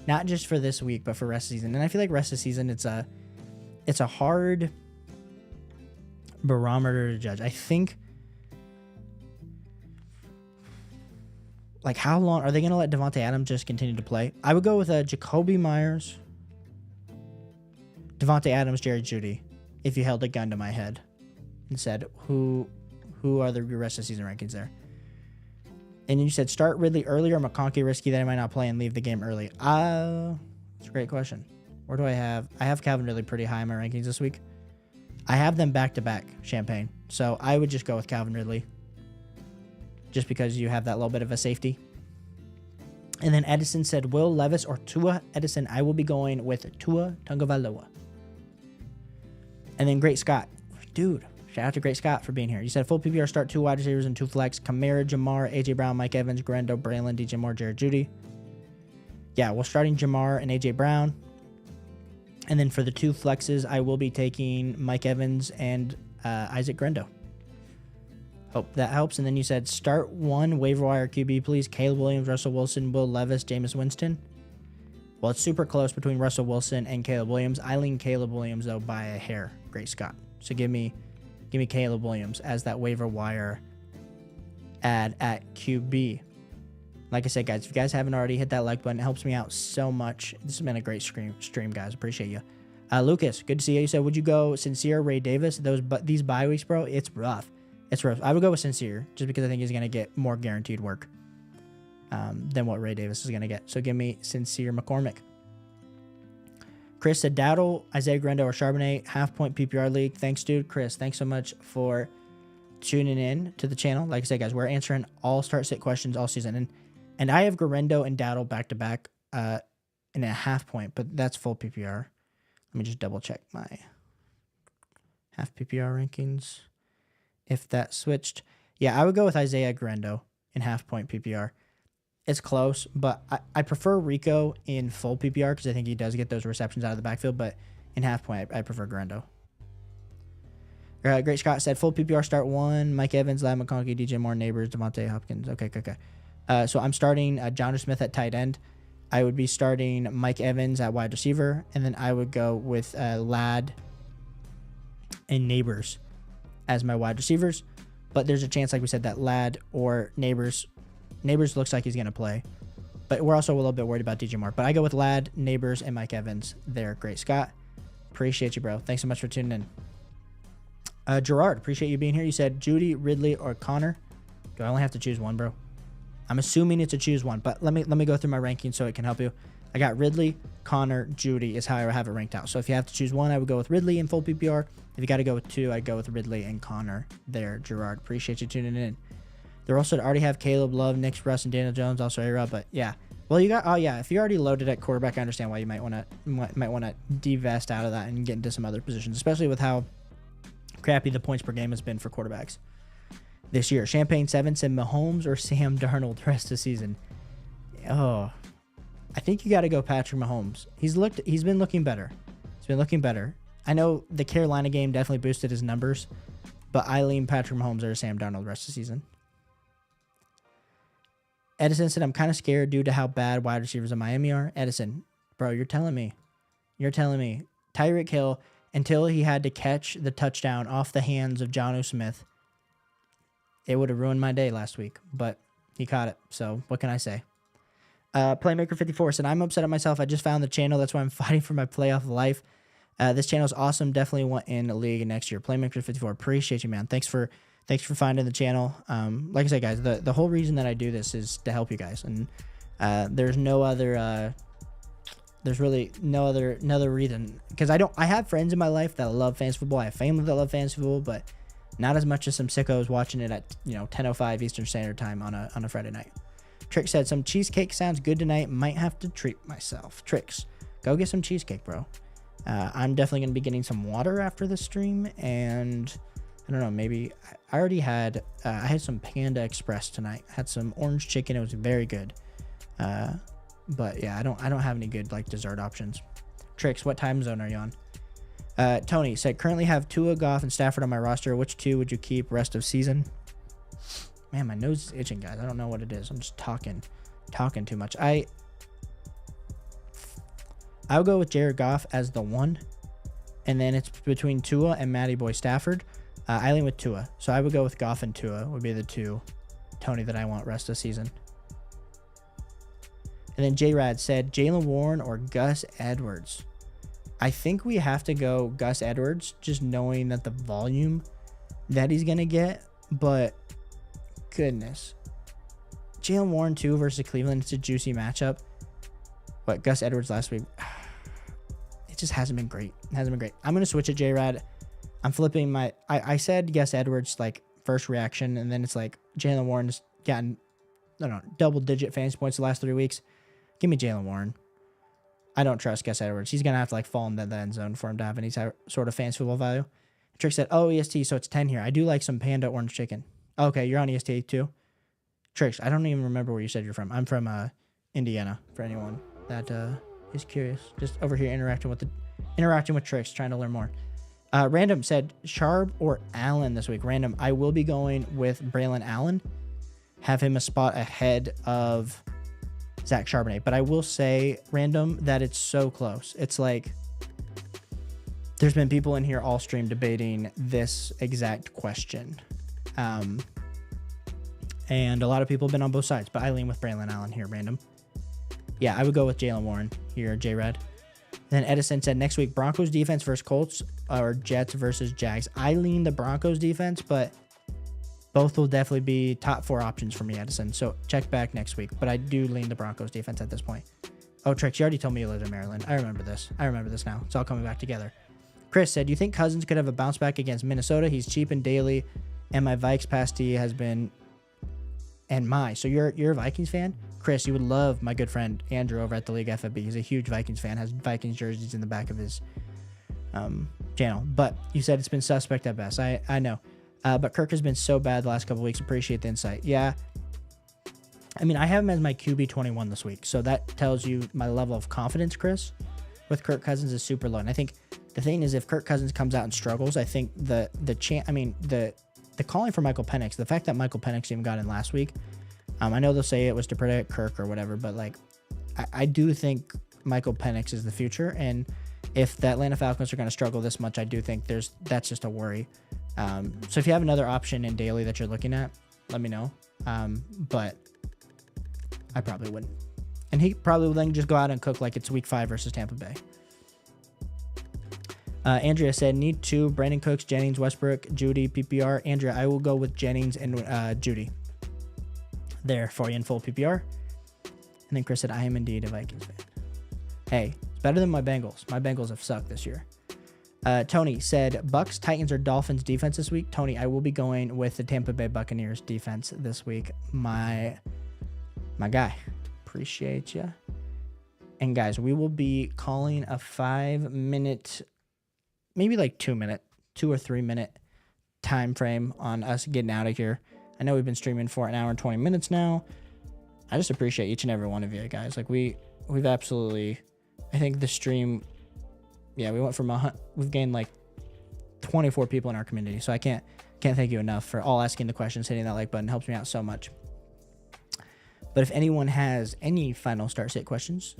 Not just for this week, but for rest of season. And I feel like rest of season, it's a hard barometer to judge. I think, how long are they going to let Devontae Adams just continue to play? I would go with Jacoby Myers, Devontae Adams, Jared Judy, if you held a gun to my head and said, who are the rest of season rankings there? And you said, start Ridley early or McConkey risky that I might not play and leave the game early. That's a great question. Where do I have? I have Calvin Ridley pretty high in my rankings this week. I have them back-to-back, Champagne. So I would just go with Calvin Ridley. Just because you have that little bit of a safety. And then Edison said, Will Levis or Tua? Edison, I will be going with Tua Tagovailoa. And then Great Scott. Dude, shout out to Great Scott for being here. You said full PPR start 2 wide receivers and 2 flex. Kamara, Jamar, AJ Brown, Mike Evans, Guendo, Braylon, DJ Moore, Jared Judy. Yeah, we're starting Jamar and AJ Brown. And then for the 2 flexes, I will be taking Mike Evans and Isaac Guendo. Hope that helps. And then you said start 1 waiver wire QB, please. Caleb Williams, Russell Wilson, Will Levis, Jameis Winston. Well, it's super close between Russell Wilson and Caleb Williams. I lean Caleb Williams, though, by a hair. Great Scott. So give me Caleb Williams as that waiver wire add at QB. Like I said, guys, if you guys haven't already, hit that like button. It helps me out so much. This has been a great stream, guys. Appreciate you. Lucas, good to see you. You said, would you go Sincere, Ray Davis? These bye weeks, bro, it's rough. It's rough. I would go with Sincere just because I think he's going to get more guaranteed work than what Ray Davis is going to get. So give me Sincere McCormick. Chris said, Dowdle, Isaiah Guendo, or Charbonnet, half-point PPR league. Thanks, dude. Chris, thanks so much for tuning in to the channel. Like I said, guys, we're answering all start-sit questions all season. And I have Guendo and Dowdle back-to-back and a half point, but that's full PPR. Let me just double check my half PPR rankings. If that switched. Yeah, I would go with Isaiah Grendo in half point PPR. It's close, but I prefer Rico in full PPR because I think he does get those receptions out of the backfield, but in half point, I prefer Grendo. Great Scott said, full PPR start 1, Mike Evans, Lad McConkey, DJ Moore, Neighbors, Devontae Hopkins. Okay. So I'm starting Jonnu Smith at tight end. I would be starting Mike Evans at wide receiver, and then I would go with Lad and Neighbors as my wide receivers. But there's a chance, like we said, that Lad or Neighbors looks like he's going to play. But we're also a little bit worried about DJ Moore. But I go with Lad, Neighbors, and Mike Evans there. Great Scott. Appreciate you, bro. Thanks so much for tuning in. Gerard, appreciate you being here. You said Judy, Ridley, or Connor. Do I only have to choose one, bro? I'm assuming it's a choose one, but let me go through my ranking so it can help you. I got Ridley, Connor, Judy is how I have it ranked out. So if you have to choose one, I would go with Ridley in full PPR. If you got to go with two, I'd go with Ridley and Connor there. Gerard, appreciate you tuning in. They also already have Caleb, Love, Nick Russ, and Daniel Jones, also A-Rod, but yeah. Well, you got, if you're already loaded at quarterback, I understand why you might want to divest out of that and get into some other positions, especially with how crappy the points per game has been for quarterbacks this year. Champagne 7 said Mahomes or Sam Darnold the rest of the season. Oh, I think you got to go Patrick Mahomes. He's been looking better. I know the Carolina game definitely boosted his numbers, but I lean Patrick Mahomes or Sam Darnold the rest of the season. Edison said, I'm kind of scared due to how bad wide receivers in Miami are. Edison, bro, you're telling me. Tyreek Hill, until he had to catch the touchdown off the hands of Jonnu Smith, it would have ruined my day last week, but he caught it. So what can I say? Playmaker 54 said, I'm upset at myself. I just found the channel. That's why I'm fighting for my playoff life. This channel is awesome. Definitely want in the league next year. Playmaker 54, appreciate you, man. Thanks for finding the channel. Like I said, guys, the whole reason that I do this is to help you guys, and there's really no other reason, because I have friends in my life that love fantasy football. I have family that love fantasy football, but not as much as some sickos watching it at 10:05 Eastern Standard Time on a Friday night. Trick said, some cheesecake sounds good tonight. Might have to treat myself. Tricks, go get some cheesecake, bro. I'm definitely gonna be getting some water after the stream, and I don't know, maybe I already had I had some Panda Express tonight. Had some orange chicken. It was very good. But yeah, I don't have any good like dessert options. Tricks, what time zone are you on? Tony said, currently have Tua, Goff, and Stafford on my roster. Which two would you keep rest of season? Man, my nose is itching, guys. I don't know what it is. I'm just talking too much. I'll go with Jared Goff as the one, and then it's between Tua and Matty Boy Stafford. I lean with Tua, so I would go with Goff and Tua would be the two, Tony, that I want rest of season. And then J-Rad said Jaylen Warren or Gus Edwards. I think we have to go Gus Edwards, just knowing that the volume that he's going to get. But, goodness. Jaylen Warren, too, versus Cleveland. It's a juicy matchup. But Gus Edwards last week, it just hasn't been great. I'm going to switch it, J-Rad. I'm flipping my... I said Gus Edwards, like, first reaction, and then it's like Jaylen Warren's gotten, I don't know, double-digit fantasy points the last 3 weeks. Give me Jaylen Warren. I don't trust Gus Edwards. He's going to have to like fall in the end zone for him to have any sort of fantasy football value. Trick said, oh, EST, so it's 10 here. I do like some Panda Orange Chicken. Okay, you're on EST too? Tricks, I don't even remember where you said you're from. I'm from Indiana, for anyone that is curious. Just over here interacting with Tricks, trying to learn more. Random said, Sharp or Allen this week? Random, I will be going with Braylon Allen. Have him a spot ahead of Zach Charbonnet, but I will say, Random, that it's so close. It's like there's been people in here all stream debating this exact question, and a lot of people have been on both sides, but I lean with Braylon Allen here. Random, yeah, I would go with Jaylen Warren here, J-Red. Then Edison said next week Broncos defense versus Colts or Jets versus Jags. I lean the Broncos defense, but both will definitely be top 4 options for me, Edison. So check back next week. But I do lean the Broncos defense at this point. Oh, Trix, you already told me you lived in Maryland. I remember this now. It's all coming back together. Chris said, do you think Cousins could have a bounce back against Minnesota? He's cheap and daily, and my Vikes past D has been and my. So you're a Vikings fan? Chris, you would love my good friend Andrew over at the League FFB. He's a huge Vikings fan, has Vikings jerseys in the back of his channel. But you said it's been suspect at best. I know. But Kirk has been so bad the last couple of weeks. Appreciate the insight. Yeah. I mean, I have him as my QB 21 this week. So that tells you my level of confidence, Chris, with Kirk Cousins is super low. And I think the thing is, if Kirk Cousins comes out and struggles, I think the calling for Michael Penix, the fact that Michael Penix even got in last week, I know they'll say it was to protect Kirk or whatever, but like, I do think Michael Penix is the future. And if the Atlanta Falcons are going to struggle this much, I do think that's just a worry. So if you have another option in daily that you're looking at, let me know. But I probably wouldn't. And he probably will then just go out and cook like it's week 5 versus Tampa Bay. Andrea said, need 2, Brandon Cooks, Jennings, Westbrook, Judy, PPR. Andrea, I will go with Jennings and Judy. There for you in full PPR. And then Chris said, I am indeed a Vikings fan. Hey, it's better than my Bengals. My Bengals have sucked this year. Tony said, Bucks, Titans, or Dolphins defense this week. Tony, I will be going with the Tampa Bay Buccaneers defense this week. My guy. Appreciate you. And guys, we will be calling a 5-minute, maybe like 2 or 3 minute time frame on us getting out of here. I know we've been streaming for an hour and 20 minutes now. I just appreciate each and every one of you guys. Like we've absolutely, I think the stream, yeah, we went from we've gained like 24 people in our community. So I can't thank you enough for all asking the questions. Hitting that like button helps me out so much. But if anyone has any final start sit questions,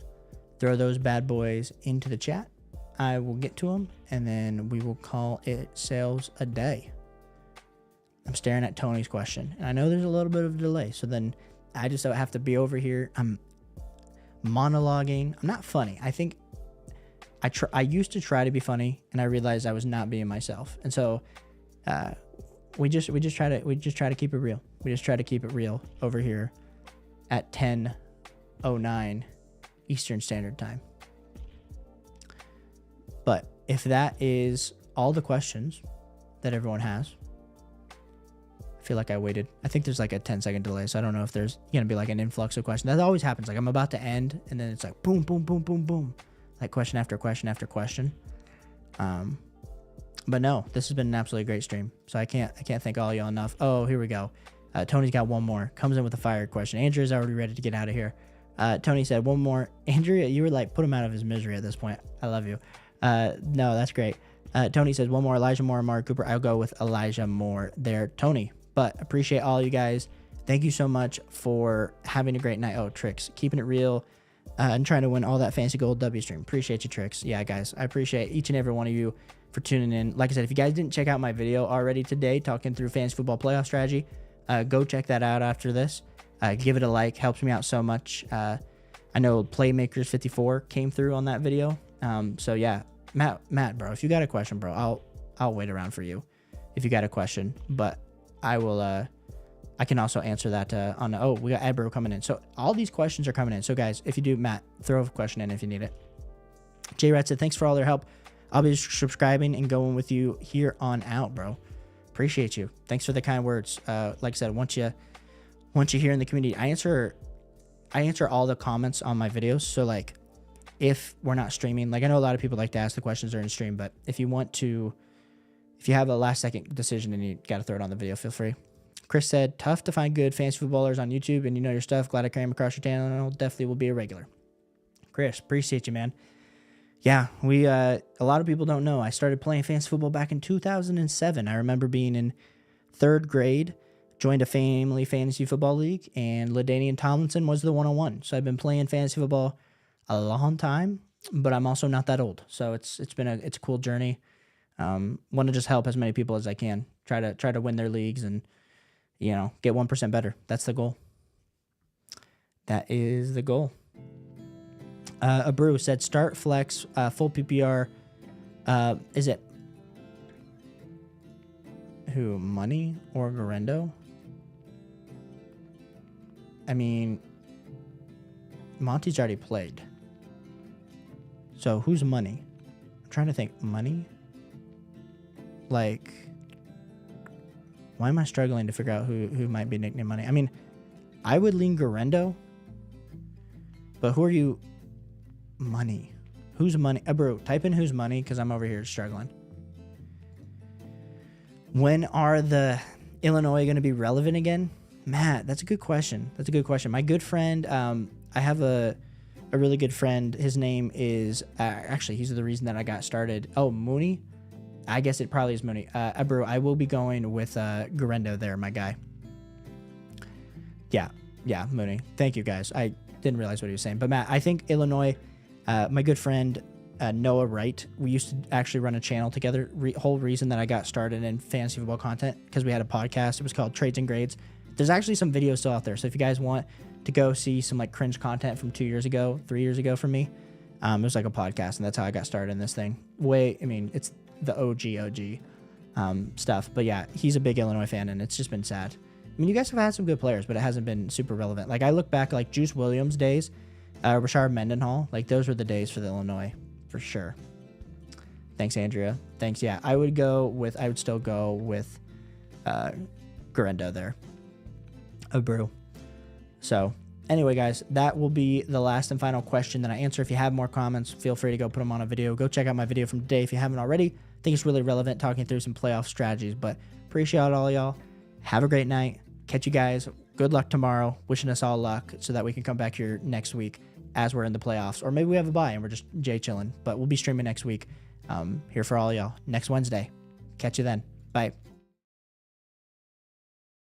throw those bad boys into the chat. I will get to them, and then we will call it sales a day. I'm staring at Tony's question, and I know there's a little bit of a delay, so then I just have to be over here. I'm monologuing. I'm not funny. I think I used to try to be funny, and I realized I was not being myself. And so we just try to keep it real. We just try to keep it real over here at 10:09 Eastern Standard Time. But if that is all the questions that everyone has, I feel like I waited. I think there's like a 10-second delay, so I don't know if there's going to be like an influx of questions. That always happens. Like I'm about to end, and then it's like boom, boom, boom, boom, boom. Like question after question after question. But no, this has been an absolutely great stream. So I can't thank all y'all enough. Oh, here we go. Tony's got one more. Comes in with a fire question. Andrea's already ready to get out of here. Tony said one more. Andrea, you were like, put him out of his misery at this point. I love you. No, that's great. Tony says one more. Elijah Moore, Amari Cooper. I'll go with Elijah Moore there, Tony. But appreciate all you guys. Thank you so much for having a great night. Oh, Tricks, keeping it real and trying to win all that fancy gold W stream. Appreciate you, Tricks. Yeah, guys, I appreciate each and every one of you for tuning in. Like I said, if you guys didn't check out my video already today talking through fantasy football playoff strategy, go check that out after this. Give it a like. Helps me out so much. I know Playmakers54 came through on that video. So yeah, Matt, bro, if you got a question, bro, I'll wait around for you if you got a question. But I will. I can also answer that on. Oh, we got Adbro coming in. So all these questions are coming in. So guys, if you do, Matt, throw a question in if you need it. J-Rat said thanks for all their help. I'll be subscribing and going with you here on out, bro. Appreciate you. Thanks for the kind words. Like I said, once you're here in the community, I answer all the comments on my videos. So like, if we're not streaming, like I know a lot of people like to ask the questions during stream, but if you have a last second decision and you got to throw it on the video, feel free. Chris said, tough to find good fantasy footballers on YouTube, and you know your stuff. Glad I came across your channel. Definitely will be a regular. Chris, appreciate you, man. Yeah, a lot of people don't know. I started playing fantasy football back in 2007. I remember being in 3rd grade, joined a family fantasy football league, and LaDainian Tomlinson was the 101. So I've been playing fantasy football a long time, but I'm also not that old. So it's a cool journey. Want to just help as many people as I can. Try to win their leagues and get 1% better. That's the goal. That is the goal. Abreu said start flex full PPR. Is it who, Money or Garendo? I mean, Monty's already played. So who's Money? I'm trying to think. Money? Like, why am I struggling to figure out who might be nicknamed Money? I mean, I would lean Garendo. But who are you? Money. Who's money? Bro, type in who's money because I'm over here struggling. When are the Illinois going to be relevant again? Matt, that's a good question. That's a good question. My good friend, I have a really good friend. His name is, actually, he's the reason that I got started. Oh, Mooney? I guess it probably is Mooney. Bro, I will be going with Garendo there, my guy. Yeah, Mooney. Thank you, guys. I didn't realize what he was saying. But, Matt, I think Illinois, my good friend, Noah Wright, we used to actually run a channel together. Whole reason that I got started in fantasy football content because we had a podcast. It was called Trades and Grades. There's actually some videos still out there. So if you guys want to go see some like cringe content from 2 years ago, 3 years ago from me, it was like a podcast, and that's how I got started in this thing. It's the OG stuff. But yeah, he's a big Illinois fan, and it's just been sad. I mean, you guys have had some good players, but it hasn't been super relevant. Like I look back, like Juice Williams days, Rashard Mendenhall, like those were the days for the Illinois. For sure. Thanks, Andrea. Thanks. Yeah, I would still go with Garendo there. A brew. So anyway, guys, that will be the last and final question that I answer. If you have more comments, feel free to go put them on a video. Go check out my video from today if you haven't already. I think it's really relevant talking through some playoff strategies, but appreciate all y'all. Have a great night. Catch you guys. Good luck tomorrow. Wishing us all luck so that we can come back here next week as we're in the playoffs, or maybe we have a bye and we're just Jay chilling, but we'll be streaming next week here for all y'all next Wednesday. Catch you then. Bye.